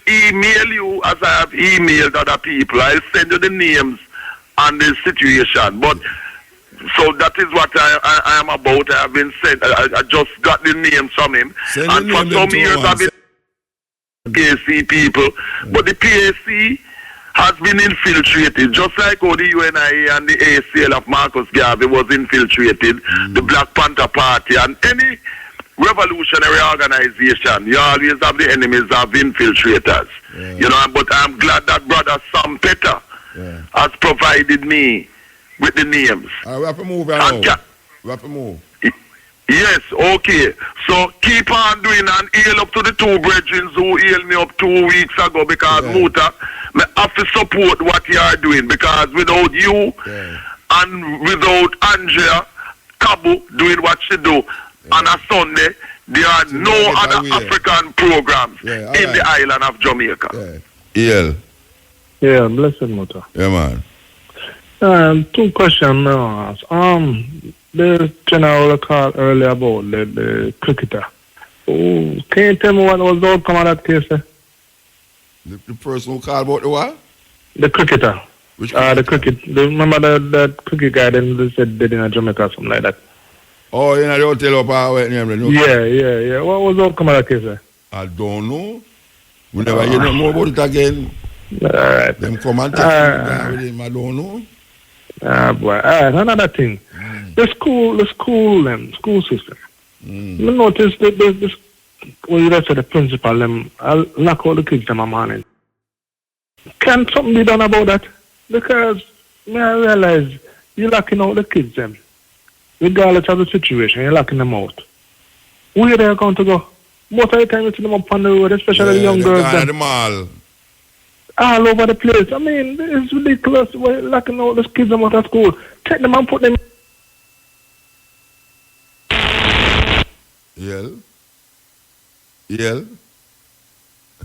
email you as I have emailed other people. I'll send you the names and the situation. But so that is what I am about. I have been sent. I just got the names from him. And for some years I've been PAC people. But the PAC has been infiltrated, just like how the UNIA and the ACL of Marcus Garvey was infiltrated, the Black Panther Party, and any revolutionary organization. You always have the enemies of infiltrators. But I'm glad that brother Sam Peter has provided me with the names. We have to move around. We have to move. Yes, okay. So keep on doing and hail up to the two brethren who hailed me up 2 weeks ago, because Muta, I have to support what you are doing, because without you and without Andrea Kabu doing what she do on a Sunday, there are no other African programs in the island of Jamaica. Yeah, blessed Muta. Yeah, man. 2 questions now. The general called earlier about the cricketer. Can you tell me what was the outcome of that case? The person who called about the what? The cricketer. Which cricketer? The cricket. Remember that cricket guy that said dead in Jamaica or something like that? Oh, you know, they don't tell up how it name. Yeah. What was the outcome of that case? I don't know. We never hear no more about it again. Alright. Them come and take with him, I don't know. Boy. Alright, another thing. The school system. You notice this when you said the principal them lock all the kids in my morning. Can something be done about that? Because I realize you're locking out the kids them. Regardless of the situation, you're locking them out. Where they are going to go? Most of the time you see them up on the road, especially the young girls. At the mall. All over the place. I mean, it's ridiculous. We're locking out the kids them out of school. Take them and put them. Yeah.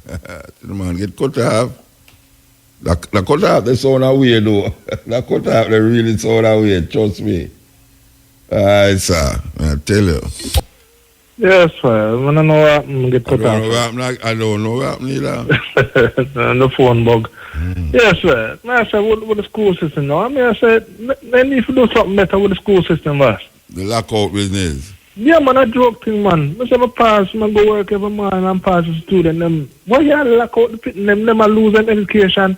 The man get cut off. The cut off the sound away though. The cut off the really sound away, trust me. Alright, sir. I tell you. Yes, sir. When I know what happened, get cut off. I don't know what happened either. The phone bug. Yes, sir. I said, with the school system now? I mean, I said, they need to do something better with the school system, boss. The lockout business. Yeah, man, a joke thing, man. I say, I pass, I go work every morning and pass the student. Them, why you lock out the pit them a lose them education?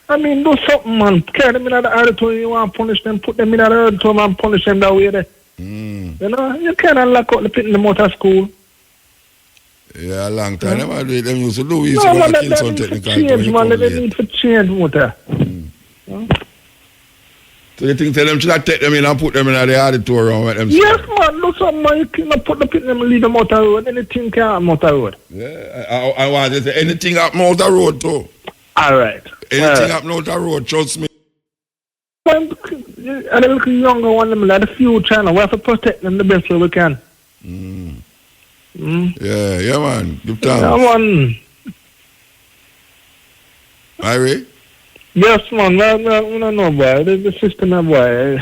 I mean, do something, man. Carry them in the auditorium, you want to punish them, put them in the auditorium and punish them that way there. You know, you cannot lock out the pit them out of school. Yeah, a long time. Them used to do. We used No, to man, go to that Kingston need to Technical. change, man. They need to change, motor. So you think them should have take them in and put them in the auditorium with them? Yes, man. Look, something, man. You cannot put the pit them and leave them out of the road. Anything can happen out of the road. Yeah, I want to say anything happen out the road too. All right. Anything happen out the road, trust me. And the little younger one, them like the future, we have to protect them the best way we can. Yeah, man. Give thanks. Yeah, man. Irie? Yes, man. No, boy. The system, boy.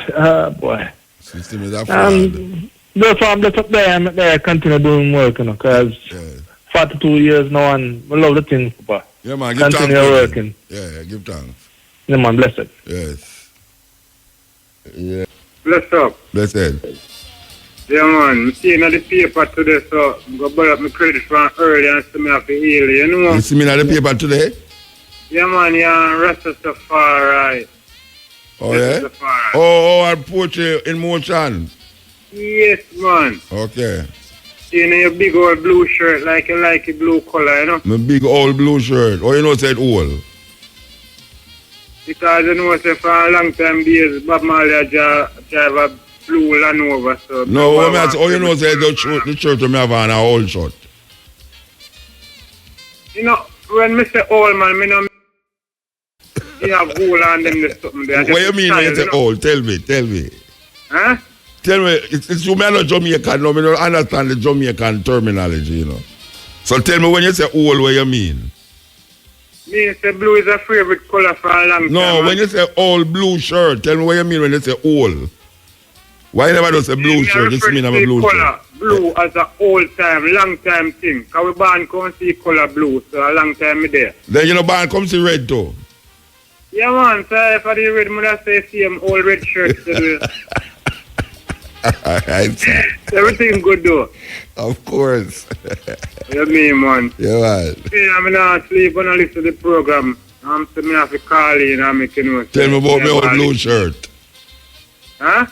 Boy. System is a fraud. That's why I'm just up there and there continue doing work, you know, because 42 years now and I love the thing, boy. Yeah, man. Give continue thanks. working. Yeah, give thanks. Yeah, man. Blessed. Yes. Yeah. Bless up. Blessed. Yeah, man. I'm seeing the paper today, so I'm going to buy up my credit from early and see me have to heal, you know? You see me in the paper today? Yeah, man. Yeah, Rastafari. Oh, yeah? Oh, I'll put you in motion. Yes, man. Okay. You know your big old blue shirt, like you like a blue color, you know? My big old blue shirt. Oh, you know it's old. Because you know, say for a long time, days, Bob Marley drive a blue Land Rover. So no, what I say, oh, you know, say the shirt I have on a old shirt. You know, when I say old, man, I know you have gold on them or something there. What you mean when you say old? Tell me. Huh? Tell me, it's you, man, not Jamaican, no, I don't understand the Jamaican terminology, you know. So tell me when you say old, what you mean? Me say blue is a favorite color for a long time. No, when you say old blue shirt, tell me what you mean when you say old. Why you never do say blue shirt? Just mean I'm a blue shirt. Blue as a old time, long time thing. Because we born come see color blue, so a long time me there. Then you know born come see red too. Yeah, man. So if I did red, I say same old red shirt. Everything good though. Of course. You mean, man? Yeah, man. I'm not sleep when I listen to the program. I'm saying I have to call in and make you know. Tell me about my old blue shirt. Huh?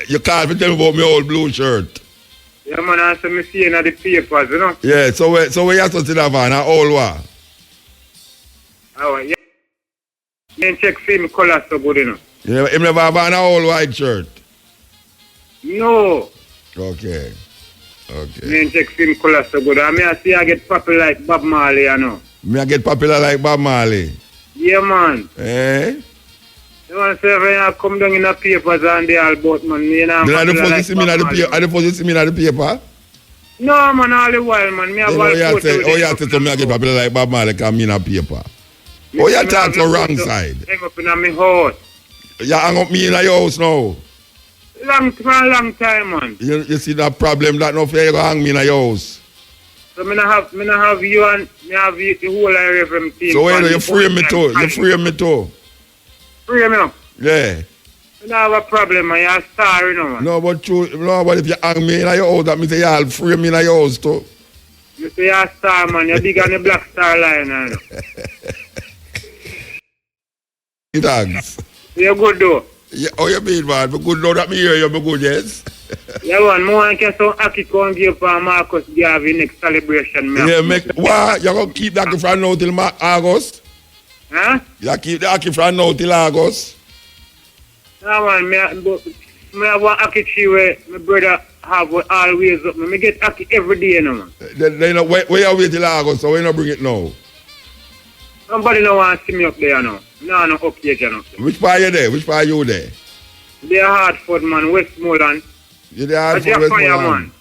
You can't tell me about my old blue shirt. Yeah, man. I say me seeing at the papers, you know. Yeah, so where you have to sit down on? Old what? Oh, yeah. You check see me color so good, you know. You never have on an old white shirt? No. Okay. Me check see me color so good. I mean, I see I get popular like Bob Marley, you know. Me I get popular like Bob Marley? Yeah, man. Eh? You want to say when I come down in the papers and they all about, man, you know. Then are the first you see me in the paper? No, man, all the while, man. Me have all you have to tell me I get popular like Bob Marley because me in a paper. Oh, you talk to wrong side. Hang up in my house. You hang up me in your house now? Long time, man. You see that problem that no fair you go hang me in your house? So me not have you and me have you, the whole area from team. So when you free me too? You free me too? Free me now? Yeah. Me not have a problem, man. You're a star, you know, man. No, but if you hang me in your house, that means you'll free me in your house too. You say you're a star, man. You're big on the Black Star Line, man. Thanks. You're good, though. Yeah, oh, you mean, man? Be good now that me hear you, be good, yes? Yeah, man. More can some Aki come give for Marcus Garvey next celebration, man. Yeah, what? You're going to keep that from now till August? Huh? You keep the Aki from now till August? No, man. Me have one Aki tree where my brother have always up. Me get Aki every day, you know, man. Then where you wait till August, so why not bring it now? Somebody no want to see me up there, no. No occasion up there. Which part you there? Which part you there? They're Hartford, man. Westmoreland. You're there Hartford, Westmoreland?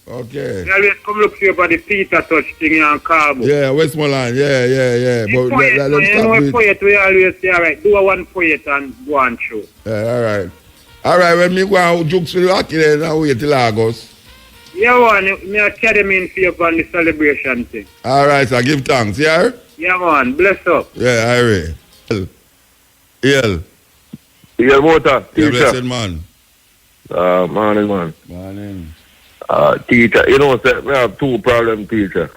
Okay. You always come look for you for the Peter touch thing and Cabo. Yeah, Westmoreland. Yeah. The poet, man, you know a poet, we always say, all right, do a one poet and go on through. Yeah, all right. All right, when me go and jokes with Lucky, then I wait till August. Yeah, man, me I carry me in for you on the celebration thing. All right, so give thanks, yeah? Yeah, man, bless up. Yeah, Harry. Yeah, Motor, yeah, teacher. blessed man. Morning, man. Morning. Teacher, you know, sir, we have two problems, teacher.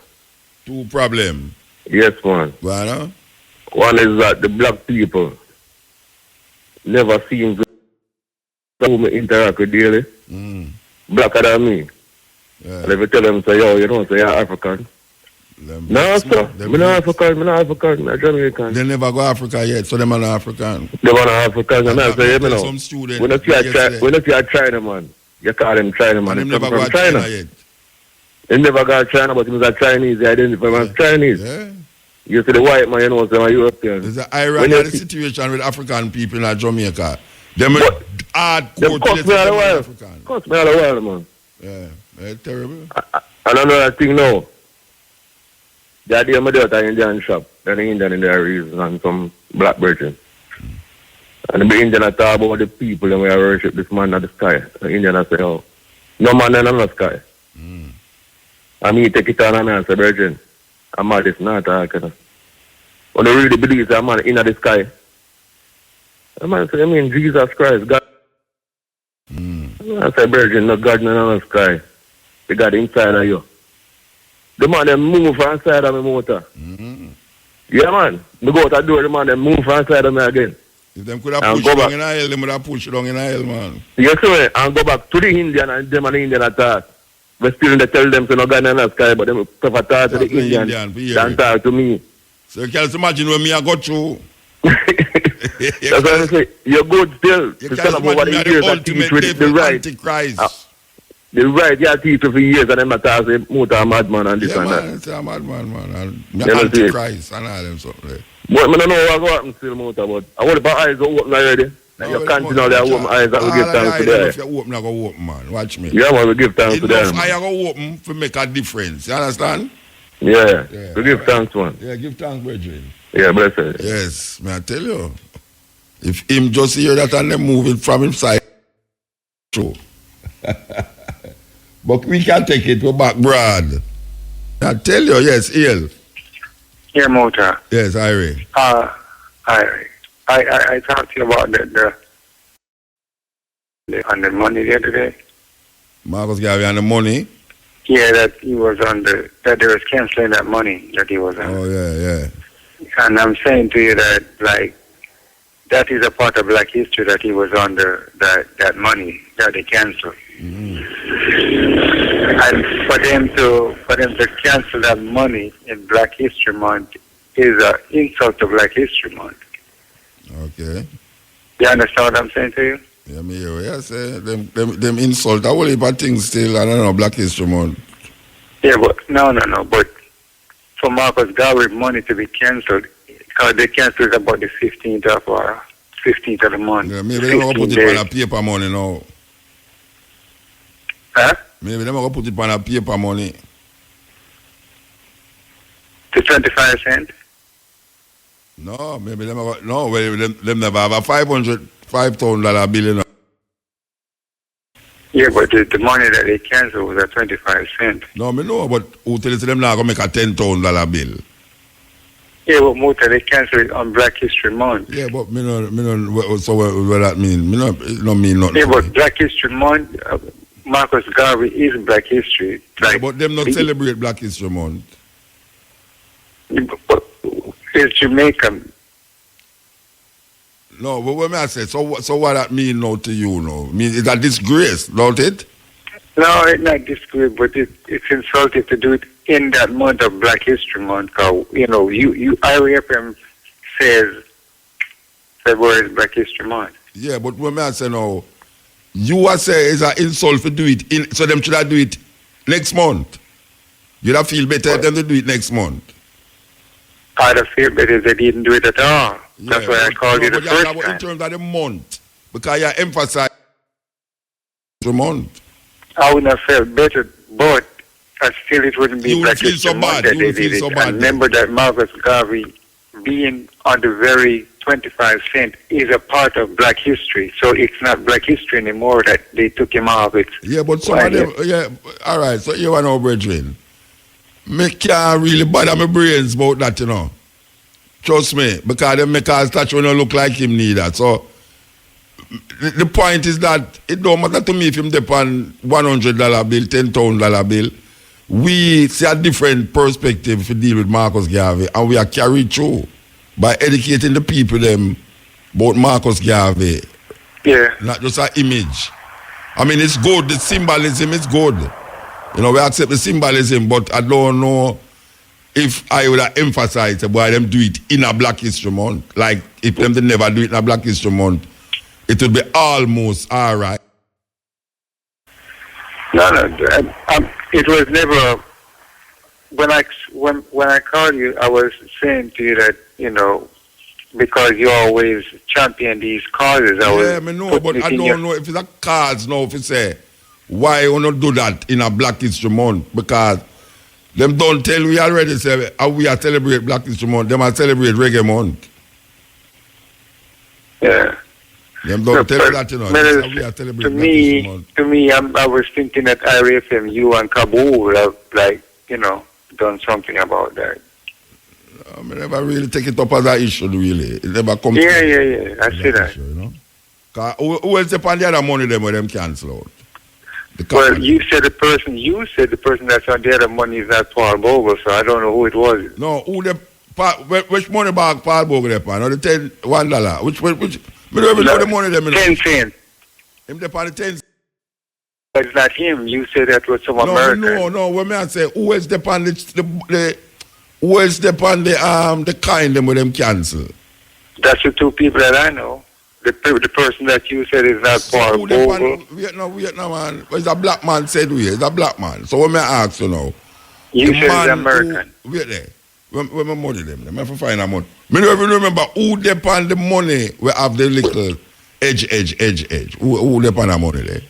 Two problems? Yes, man. Well, one is that the black people never seem to interact with daily. Blacker than me. Yeah. And if you tell them, say, yo, you don't say you're African. No, sir. I'm not African, I'm Jamaican. They never go Africa yet, so they're not African. They want African, and I say, you know, some student when you see a China man, you call him China man. And He they come never from go China. China yet. He never got China, but he was a Chinese. He identified as Chinese. Yeah. You see the white man, you know, so I'm European. There's an irony of the situation with African people in Jamaica. Them hardcore cost me all the while. Cost me all the while, man. Yeah, it's terrible. And another thing now, the other day my daughter in Indian shop, then the Indian in there reason and some black virgin. And the Indian talk about the people and we worship this man in the sky. The Indian say, oh, no man in the sky. And me take it on and I say, virgin, I'm mad if not talking. When they really believe that man in the sky. The man say, I mean, Jesus Christ, God. I say, virgin, no God in the sky. The God inside of you. The man them move from inside of my motor. Yeah, man. Me go out the door, the man them move from inside of me again. If them could have pushed down in hell, they would have pushed down in hell, man. Yes, sir. And go back to the Indian and them and the Indian attack. We still they tell them to no God in the sky, but them prefer talk to the Indian than talk to me. So you can't imagine when me I got through. That's what I say. You're good still. You can't imagine me the ultimate devil, Antichrist. The right, yeah, teach for years and them attack say motor a madman and this and that. Yeah, man, it's a madman, man. And Antichrist and all them something there. But I don't know what go happen still, motor, but I want to buy eyes open already. And you continue to open eyes and we give thanks to them. If you open, I go open, man. Watch me. Yeah, man, we give thanks to them. Enough eye go open to make a difference. You understand? Yeah. We give thanks, man. Yeah, give thanks, brethren. Yeah, bless you. Yes, may I tell you. If him just hear that and then move it from inside, true. But we can take it, we're back broad. I tell you, yes, Ian. Yeah, Motor. Yes, Irie. I talked to you about the money the other day. Marcus gave you on the money? Yeah, that he was on that they was canceling that money that he was on. Oh, yeah. And I'm saying to you that, like, that is a part of Black history that he was under that money that they canceled. And for them to cancel that money in Black History Month is an insult to Black History Month. Okay. You understand what I'm saying to you? Yeah, me hear what you say. Them insult a whole heap of things still, I don't know, Black History Month. Yeah, but no. But for Marcus Garvey money to be cancelled, because they cancelled about the 15th of the month. Yeah, maybe they're going to put it on a paper money now. Huh? Maybe they're going to put it on a paper money. To 25 cents? No, maybe them never have a $5,000 bill. Yeah, but the money that they canceled was at 25 cents. No, me know, but who tells them now going to make a $10,000 bill? Yeah, but Muta, they canceled it on Black History Month. Yeah, but me know, so what that mean? Me no mean nothing. Yeah, but Black History Month, Marcus Garvey is Black History. Like, yeah, but them not celebrate Black History Month. But it's Jamaican. No, but what I say, so what that mean now to you now? I mean, it's a disgrace, don't it? No, it's not disgrace, but it's insulting to do it in that month of Black History Month. Cause, you know, IRFM says February is Black History Month. Yeah, but when I say now, you are say it's an insult to do it so them should have do it next month. You'd have feel better than to do it next month. I'd have feel better if they didn't do it at all. Yeah, that's why I called you the first time. In terms of the month, because you emphasize the month. I wouldn't have felt better but still it wouldn't be You would Black feel History so Month bad. that You they would feel did so it. bad And remember that Marcus Garvey being on the very 25 cent is a part of Black history. So it's not Black history anymore that they took him off. It's Yeah, but some of them, yeah, all right, so you are now, brethren. Me can't really bother my brains about that, you know. Trust me, because they make a statue don't look like him neither. So, the point is that it don't matter to me if him depend $100 bill, $10,000 bill. We see a different perspective to deal with Marcus Garvey, and we are carried through by educating the people them about Marcus Garvey. Yeah. Not just an image. I mean, it's good. The symbolism is good. You know, we accept the symbolism, but I don't know if I would have emphasized why them do it in a Black History Month. Like, if them they never do it in a Black History Month, it would be almost all right. No, it was never. When I called you, I was saying to you that, you know, because you always champion these causes. Yeah, I know, but I don't know if it's a cause now. If you say why you not do that in a Black History Month, because them don't tell we already say how we are celebrate Black History Month. Them are celebrate Reggae Month. Yeah. Them don't tell you that, you know. That's how we are celebrate Black History Month. To me, I was thinking that IRFM, you and Kabul would have, like, you know, done something about that. I never really take it up as an issue, really. It never comes. Yeah. I see that. Issue, you know? Who else upon the other money them when them cancel out? Well, you said the person that's on the other money is not Paul Bogle, so I don't know who it was. No, which money bag Paul Bogle upon? Or the $1? Which we don't even know the money them. 10 cents. Him upon the 10 cents. But it's not him. You said that was some American. No. When I say who else upon who else upon the kind them with them cancel? That's the two people that I know. The person that you said is not Paul Bogle. Vietnam man. It's a black man said we. It's a black man. So when I ask you now. You said it's American. Wait there. When my money them. I have to find a money. I don't even remember who depend the money we have the little edge. Who depend the money there?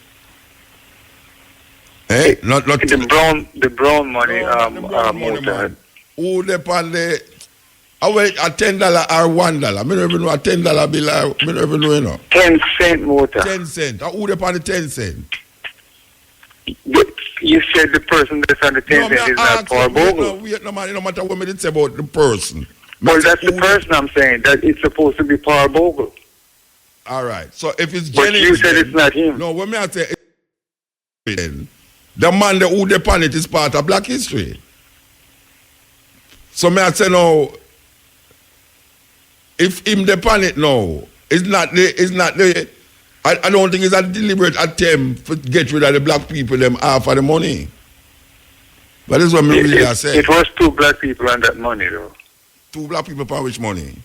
Eh? Not the brown money. Money man. Who depend the a $10 or $1. I don't even know a $10 bill. I don't even know, you know. 10 cent motor. 10 cent. Who depend the 10 cent? You said the person that's on the 10 cent is not Paul Bogle. No matter what me did say about the person. Well, that's the person I'm saying. That it's supposed to be Paul Bogle. All right. So if it's But genuine, you said it's not him. No, when me I say the man that who depend it is part of Black history. So me I say no. If him depend it now, it's not the. I don't think it's a deliberate attempt to get rid of the black people them half of the money. But that's what me really say. It was two black people on that money though. Two black people for which money?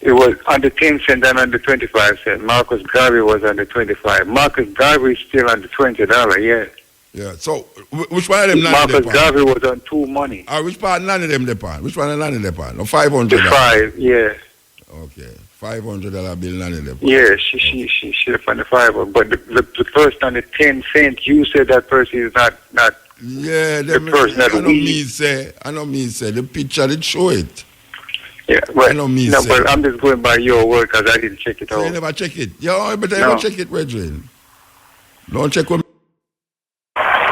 It was on the 10 cent and on the 25 cent. Marcus Garvey was on the 25. Marcus Garvey is still on the $20, yeah. Yeah, so which one of them Marcus Garvey was on two money. Which part none of them depend? Which one of none of them depend? No, $500. The 5, yeah. Okay, $500 bill none of them. Yeah, she on the 5. But the person on the 10 cent, you said that person is not yeah, the person that I know me say the picture did show it. Yeah, well, I know me no, say. but I'm just going by your word because I didn't check it out. So you never check it? Yeah, but I don't check it, brethren. Don't check with me.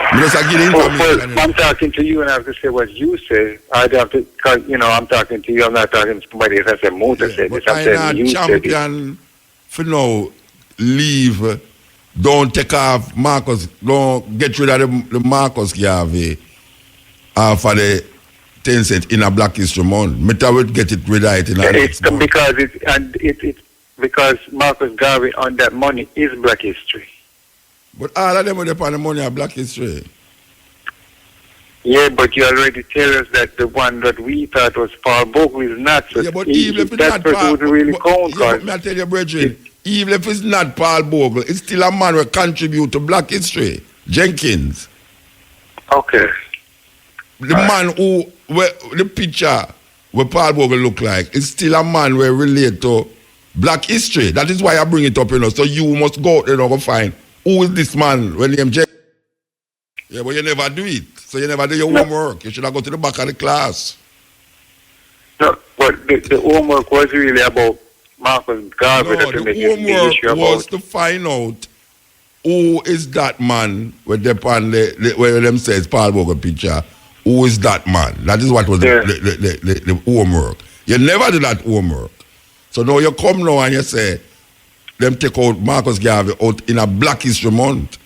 I'm talking to you and I have to say what you say. I'd have to, cause, you know, I'm talking to you. I'm not talking to somebody else. I said Muta said this. I'm saying you said it. Champion for now, leave. Don't take off Marcus. Don't get rid of the Marcus Garvey for the 10 cent in a Black History Month. Meta will get it rid of it in a next month. Because Marcus Garvey on that money is Black history. But all of them with the money are Black history. Yeah, but you already tell us that the one that we thought was Paul Bogle is not. So yeah, but even if it's that not person wouldn't really count. Yeah, but may I tell you, brethren, even if it's not Paul Bogle, it's still a man who contribute to Black history. Jenkins. Okay. The man the picture where Paul Bogle look like, is still a man who relate to Black history. That is why I bring it up, you know. So you must go out there and go find who is this man when he Yeah, but you never do it. So you never do your homework. You should have go to the back of the class. No, but the homework was really about Marcus Garvey. No, the homework was to find out who is that man with where them says Paul Bogle picture. Who is that man? That is what was the homework. You never do that homework. So now you come now and you say, them take out Marcus Garvey out in a Black History Month.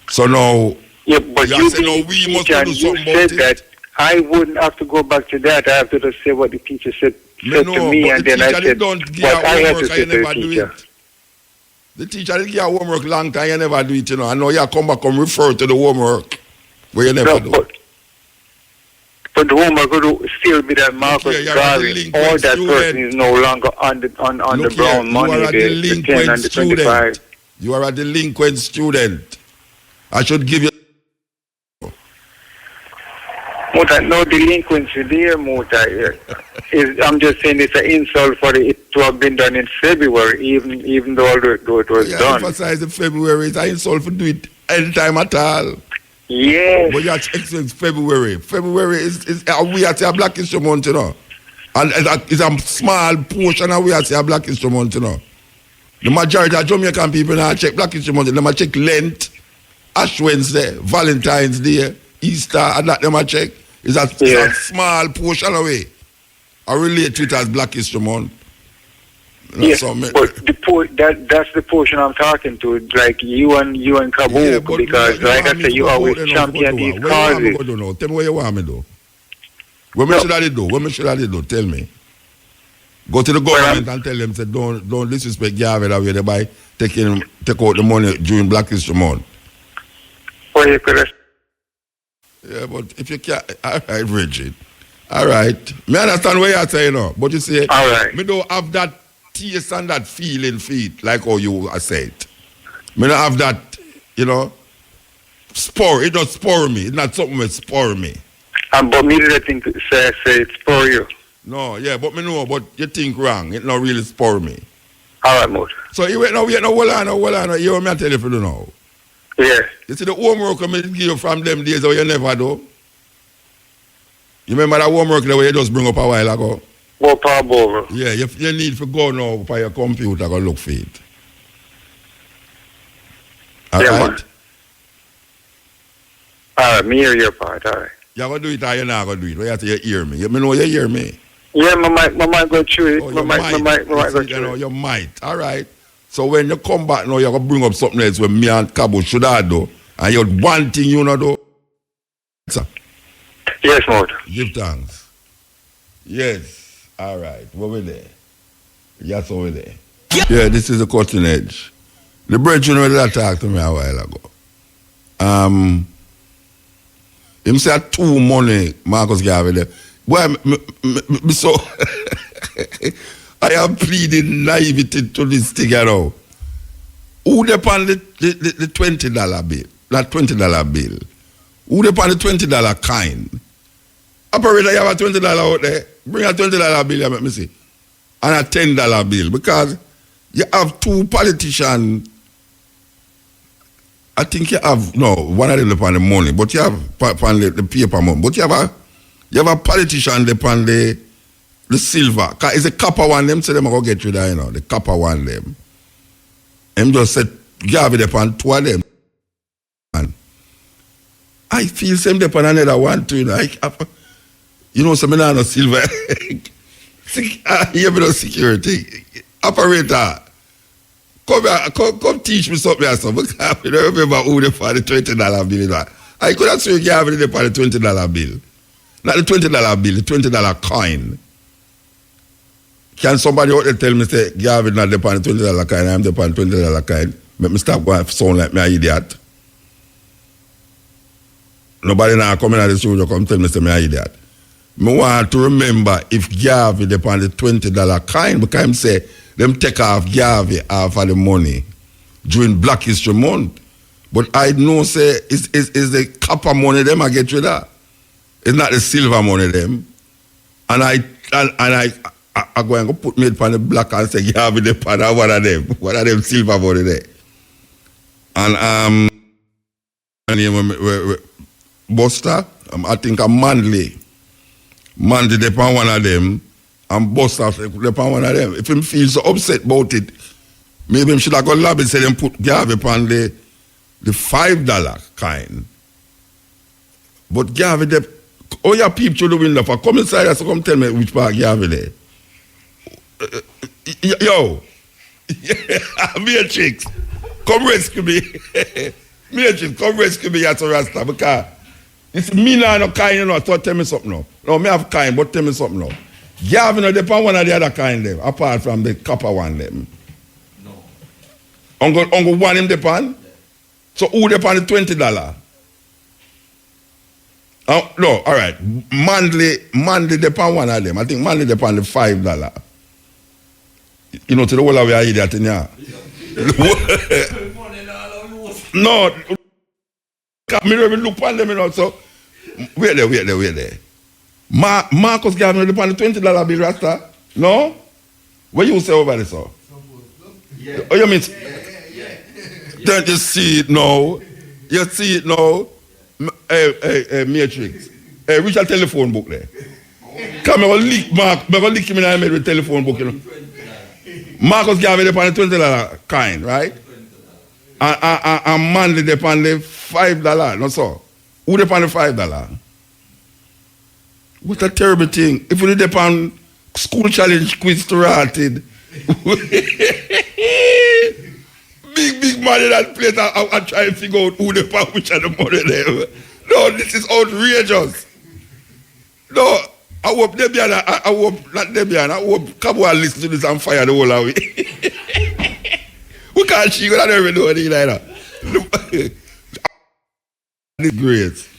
So now, yeah, but you say, no, we must do something about it. That I wouldn't have to go back to that. I have to just say what the teacher said to me, and then I said, but I had to say to the teacher. The teacher didn't give you homework long time, you never do it, you know. I know you come back and refer to the homework where you never do. But the homework would still be that Marcus Garvey, or that person is no longer on the brown money, the 10 and the 25. You are a delinquent student. I should give you... Muta, no delinquency there, Muta. I'm just saying it's an insult for it to have been done in February, even though it was done. Emphasize in February. It's an insult for do it anytime at all. Yes. But you have to explain February. February is we at a Black History Month, you know. And it's a small portion of we at a Black History Month, you know. The majority of Jamaican people now check Black History Month. They might check Lent, Ash Wednesday, Valentine's Day, Easter, and that they might check. It's a small portion away. I relate to it as Black History Month. Yes, but that's the portion I'm talking to. Like you and Kabuk, because like I said, you always champion these causes. Tell me what you want me to do. What should I do? What should I do? Tell me. Go to the government and tell them, say, don't disrespect Garvey that way they by take out the money during Black History Month. Well, you could. Yeah, but if you can't, all right, Richard. All right. Me understand what you're saying, no? But you say, all right. Me don't have that taste and that feeling feet like how you said. Me don't have that, you know, spur. It don't spur me. It's not something that spur me. But me didn't think say it spur you. No, yeah, but me know, but you think wrong. It not really spur me. All right, Mood. So you wait now, hold on. You want me to tell you if you don't know. Yeah. You see the homework I give you from them days how you never do? You remember that homework that you just bring up a while ago? Go pop over. Yeah, you need to go now for your computer go look for it. All right? All right, me hear your part, all right. You're going to do it or you're not going to do it? You have to hear me. You know you hear me? Yeah, my mic go through it. Oh, my mic go through it. You might. All right. So when you come back now, you're going to bring up something else where me and Cabo should have do. And you one thing you know do. Yes, Maud. Give thanks. Yes. All right. Over there. Yes, over there. Yeah, this is the cutting edge. The brethren that talked to me a while ago. Him say too money, Marcus Garvey there. Boy, me so I am pleading naivety to this thing, you know. Who depend the $20 bill? That $20 bill. Who depend the $20 kind? Operator, you have a $20 out there. Bring a $20 bill, let me see. And a $10 bill. Because you have two politicians. I think you have, no, one of them upon the money, but you have upon the paper money. But you have a politician upon the silver. Cause it's a copper one, them say them are going to get rid of, you know, the copper one them. Them just said, Garvey upon two of them. And I feel same upon another one too, you know. You know, some no silver. You have no security. Operator. Come teach me something else. Because I don't remember who they for the $20 bill. I could have sworn you have it for the $20 bill. Not the $20 bill, the $20 coin. Can somebody out there tell me, say, Gavin not the $20 coin, I'm the $20 coin. Make me stop going to sound like me an idiot. Nobody now coming out of the studio come tell me, say, me an idiot. Me want to remember if Gavin the $20 coin, because I'm say, them take off Garvey off of the money during Black History Month. But I know say it's the copper money them I get rid of. It's not the silver money them. And I go and go put me upon the black and say Garvey the pan one of them. One of them silver money there. And Buster. I think I'm Manley. Manley depend one of them. And Buster depend one of them. If him feels so upset about it, maybe him should have got lobby say them put Garvey upon the $5 kind. But Garvey, your peep through the window for come inside so come tell me which part Garvey there. Yo, Matrix, come rescue me. Matrix, come rescue me as a Rasta because it's me now no kind, you know, so tell me something now. No, me have kind, but tell me something now. Garvey no depend one of the other kind them, apart from the copper one them. No. Uncle one him depend? So who depend the $20? No, all right. Manley depend one of them. I think Manley depend the $5. You know, to the whole of your idiot in here. No, me really look on them, you know, so wait there. Marcus gave me the $20 bill, Rasta. No? What you say over there, sir? Yeah. Oh, you mean? Don't you see it now? You see it now? Hey, Matrix. Hey, reach a telephone book there. Come on, leak Mark. I'm going to leak him in the with telephone book, you know. Marcus gave me the $20 kind, right? And Manley they pay the $5. No, so. Who they pay the $5? What a terrible thing. If we depend school challenge quiz started. Big money that place. I try to figure out who they pay which of the money there. No, this is outrageous. No, I hope Debian, I hope not Debian, I hope Cabo will listen to this and fire the whole of it. We can't see, we don't even know anything like that. It's great.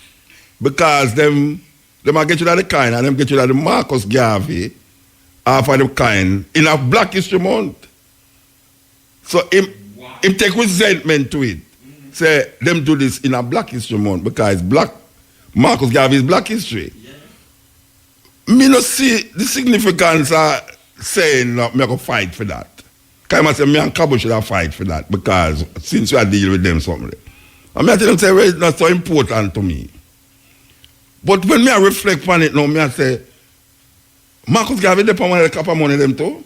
Because them I get you that the kind and them get you that the Marcus Garvey half of the kind in a Black History Month. So him take resentment to it. Say them do this in a Black History Month because Marcus Garvey is Black History. Me no see the significance of saying me I go fight for that. Because I say me and Cabo should have fight for that because since we are dealing with them something. And I tell them say well, it's not so important to me. But when me I reflect on it now, me I say Marcus Garvey they pay one of the copper money them too?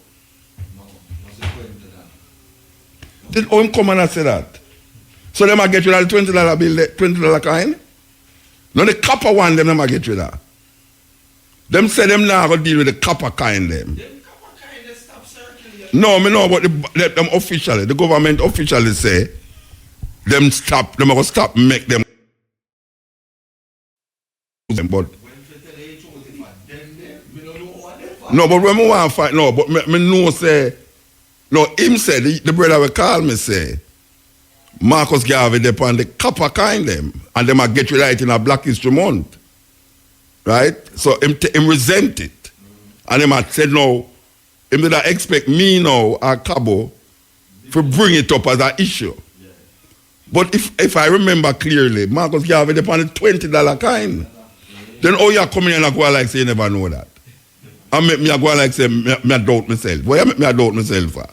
Then how him come and I say that? So them I get you that $20 bill, $20 kind? No, the copper one them I get you that. Them say them now go deal with the copper kind them. No, me know, but them officially, the government officially say them are going to stop make them. But no, but when we want to fight, no, but me know say, no, him said, the brother will call me say, Marcus Garvey depend the copper kind them, and them I get you right in a Black History Month. Right? So him resent it. And him had said, no, him did not expect me now, or Cabo, to bring it up as an issue. Yeah. But if I remember clearly, Marcus Garvey depend the $20 kind. Then how you come in and go like say you never know that? And make me go like say me doubt myself. Why you make me doubt myself for?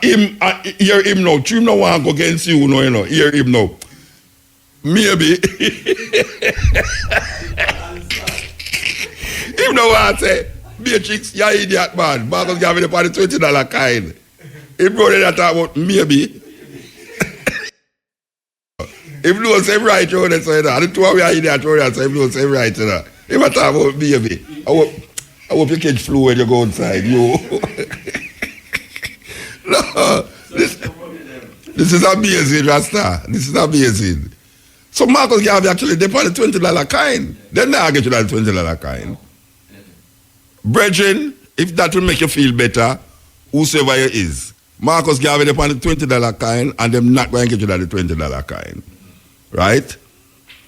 Hear him now. Trim no want to go against you, no, you know. Hear him now. Maybe. Him no want to say, Beatrix, you idiot man. Marcus Garvey the $20 kind. He brought it talk about maybe. If you don't say right, you don't say that. The two of you are idiot, you don't say if you don't say right, you know. If I talk about maybe, I hope you catch flu when you go outside. You. No, this is amazing, Rasta. This is amazing. So Marcus Garvey actually depend the $20 kind. Then I get you that $20 kind. Brethren, if that will make you feel better, whosoever you is, Marcus Garvey depend the $20 kind, and them not going to get you that the $20 kind. Right?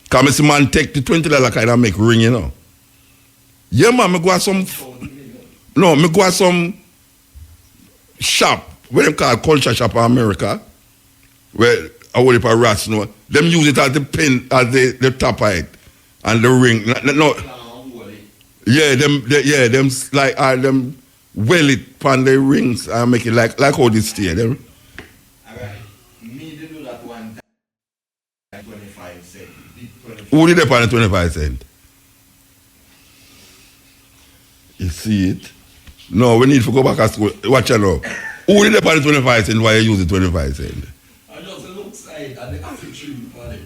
Because Mr. Man take the $20 kind and make ring, you know. Yeah, man, me go to some shop, what they call culture shop in America, where I would have a rats, you know, them use it as the pin, as the top of it, and the ring. No. Yeah, them like them well it on the rings and make it like how this stay. Them. Who did they pay the 25 cents? You see it? No, we need to go back to school. Watch out now. Who did they pay the 25 cents? Why you use the 25 cents? I just look side and the apple tree on it.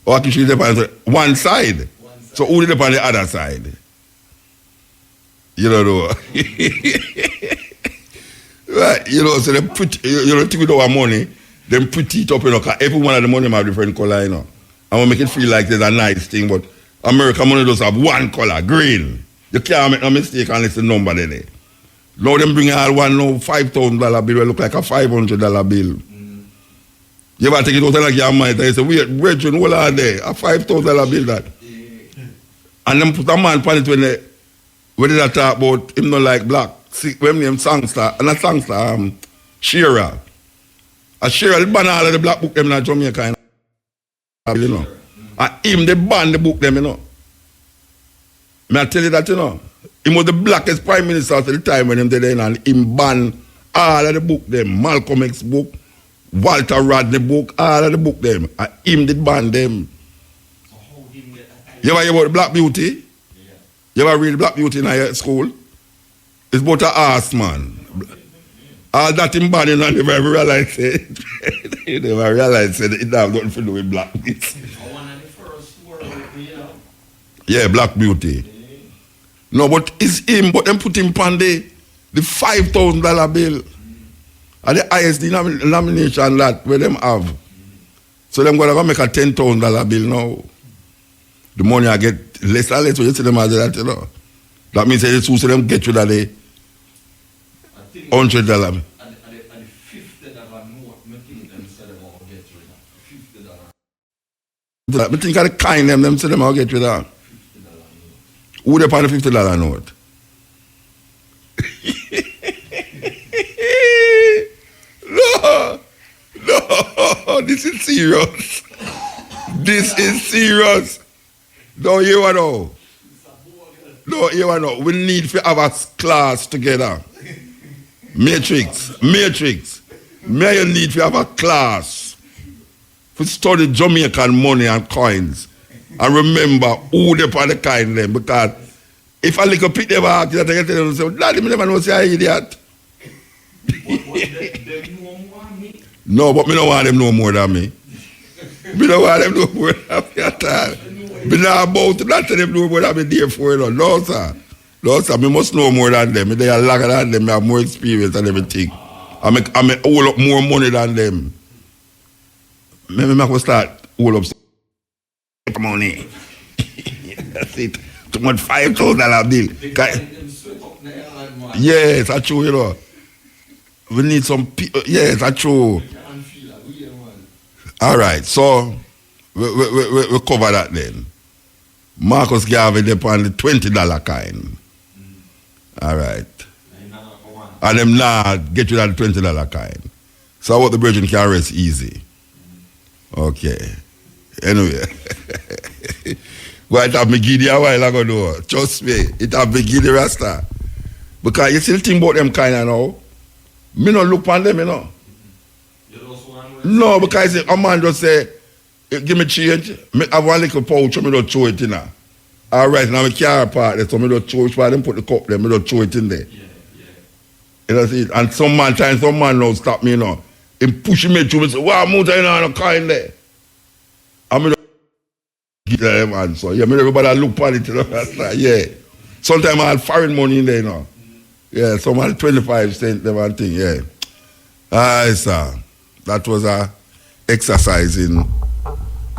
Oh, apple tree they pay one side. So who did they pay the other side? You don't know. Right, you know, so they put, you know, take with our money, then put it up, you know, because every one of the money have different color, you know. And we make it feel like there's a nice thing, but American money does have one color, green. You can't make no mistake unless the number there. Now them bring out one now $5,000 bill, will look like a $500 bill. You ever take it out like your mind and you say, wait, brethren, hold on there, a $5,000 bill that. And them put a man on it when they talk about him not like black. See, when name songster, and a songster, Shearer. A Shearer, they ban all of the black book them in Jamaica, you know. And him, they ban the book them, you know. May I tell you that, you know. He was the blackest prime minister at the time when him did it, and him ban all of the book them. Malcolm X book, Walter Rodney book, all of the book them. And him did ban them. You ever hear about the Black Beauty? You ever read Black Beauty in your school? It's about a ass man. All that him banning and never realize it. You never realize it. It have nothing to do with blackness. Yeah, Black Beauty. No, but it's him, but them put him on the $5,000 bill. And the highest denomination that where them have. So them gonna go make a $10,000 bill now. The money I get less and less when you see them as that, you know. That means they choose them get rid of the $100. And the $50 note, making them say them all get rid of $50. I think of the kind them say them all get rid of. Who they pay the $50 note? No, this is serious. This is serious. No, you know. No, you know. We need to have a class together. Matrix. May you need to have a class to study Jamaican money and coins and remember who they pay the kind them, because if I look up at them, I can tell them, say, Daddy, me never know say I'm idiot. No, but me don't want them no more than me. Me don't want them no more than me at all. Me not about to not tell them no more than me there for, you know. No, sir. No, sir, me must know more than them. They are longer than them. I have more experience and everything. I make hold up more money than them. Maybe I can start hold up some money. That's it. Too much $5,000 bill. Yes, that's true, you know. We need some people. Yes, that's true. All right, so we cover that then. Marcus Garvey upon the $20 kind. All right. And them now get you that $20 kind. So what the brethren can rest easy. Okay. Anyway. Well, it have me giddy a while ago though. Trust me. It have me giddy rasta. Because you still think about them kind of now. Me not look on them, you know. No, because a man just say, give me change. Me have one little pouch, me don't throw it in there. All right, now my car part there, so me don't throw it, so I them put the cup there, me don't throw it in there. You know, see, and some man now stop me, you know. Him pushing me through, me say, wow, Muta, you know, no kind there. And me don't give them answer. Yeah, me everybody look at it, you know, yeah. Sometimes I had foreign money in there, you know. Yeah, some had 25 cents, them and thing, yeah. Aye, sir. That was a exercise in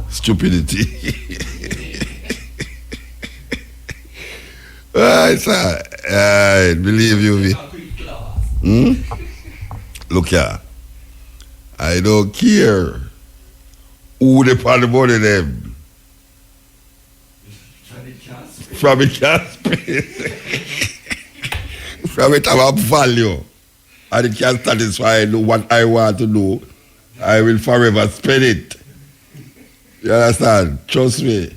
stupidity. Aye, sir. I believe you. Look here. I don't care who they pay the money them. From it can from it have a value. And it can satisfy what I want to do. I will forever spend it. You understand? Trust me.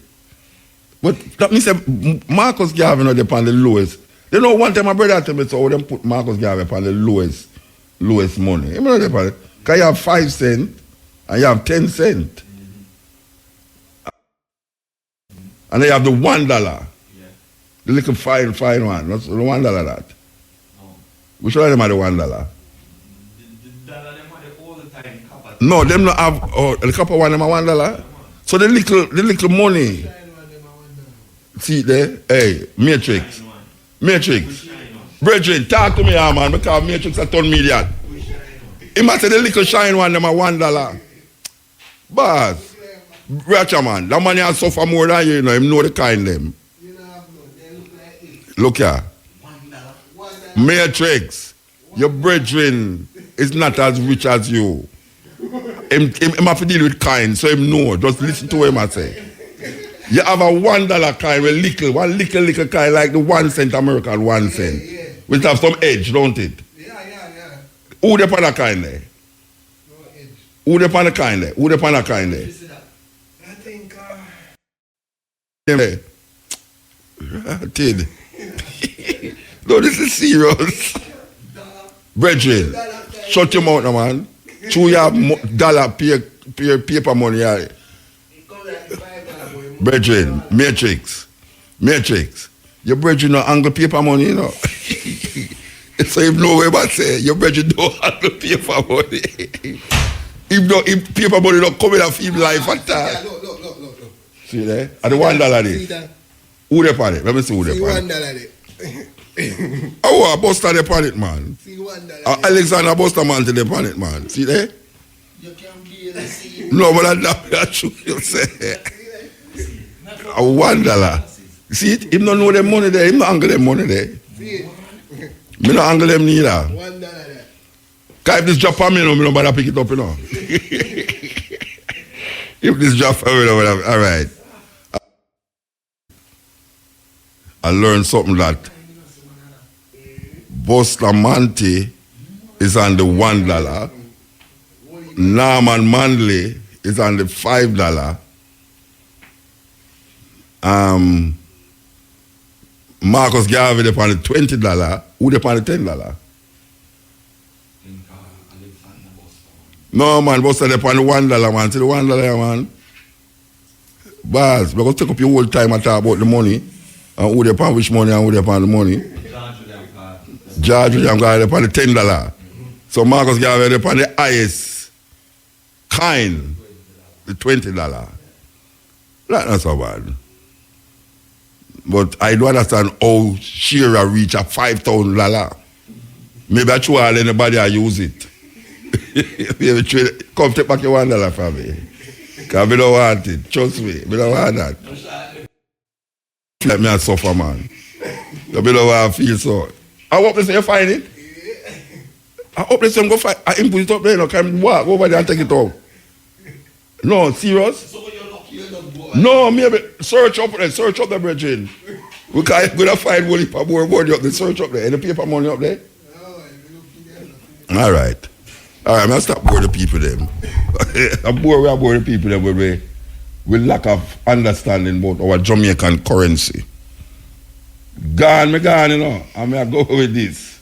But that means Marcus Garvey not upon the lowest. You know, one time my brother told me, so them put Marcus Garvey upon the lowest money. You know, because you have 5 cents and you have 10 cents. And they have the $1. The little fine one. That's the $1 that. Which one of them are the $1? No, them not have the copper one them are $1. So the little money. See there? Hey, Matrix. Brethren, talk to me, man, because Matrix a ton million. He must say the little shine one them are $1. Boss, Ratcha man, that man has suffer more than you, him know the kind them. Look here. Matrix, your brethren is not as rich as you. Him have to deal with kind, so him know. Just listen to him I say. You have a $1 kind with one little kind like the 1 cent American 1 cent. Which have some edge, don't it? Who the pan a kind there? Who the pan a kind there? Who the pan a kind there? I think Tid. No, this is serious. Brethren, shut your mouth now, man. Chew your dollar paper money. Yeah. Brethren, Matrix. Your brethren don't angle paper money, you know. So if no way but say, your brethren don't angle paper money. If paper money don't come in a film life at all. Look. See there? At the $1 there. Who they pan it? Let me see who they pan it. $1 Oh, I busted the pan it, man. See $1 Alexander Buster man to the pan it, man. See there? You can be able to see. No, but that's true, you say. A $1. See it? Him don't know them money there. Him don't angle them money there. See Me don't angle them neither. $1 there. Cause if this drop on me, no bother pick it up, you know. If this drop on me, no bother. All right. I learned something that Bustamante is on the $1. Norman Manley is on the $5. Marcus Garvey upon the $20. Who upon the $10? No man, Buster upon the $1, man. See the $1, man. Bars, because take up your whole time and talk about the money. And who they upon which money and who they upon the money. George William Garvey upon the $10. So Marcus Garvey upon the highest kind, the $20. That's not so bad. But I don't understand how Shearer reach a $5,000. Maybe I try all anybody I use it. Come take back your $1 from me. Because I don't want it. Trust me. I don't want that. Let me suffer, man. I don't want to feel so. I hope they say you find it. I hope they say I'm going to find it. I input it up there. I can walk over there and take it out. No, serious? No, maybe search up the brethren. We can't go to find money for more money up there. Search up there. Any paper money up there? All right. I'm going to stop boring the people them. I'm bored the people them with lack of understanding about our Jamaican currency. Gone, you know. I'm going to go with this.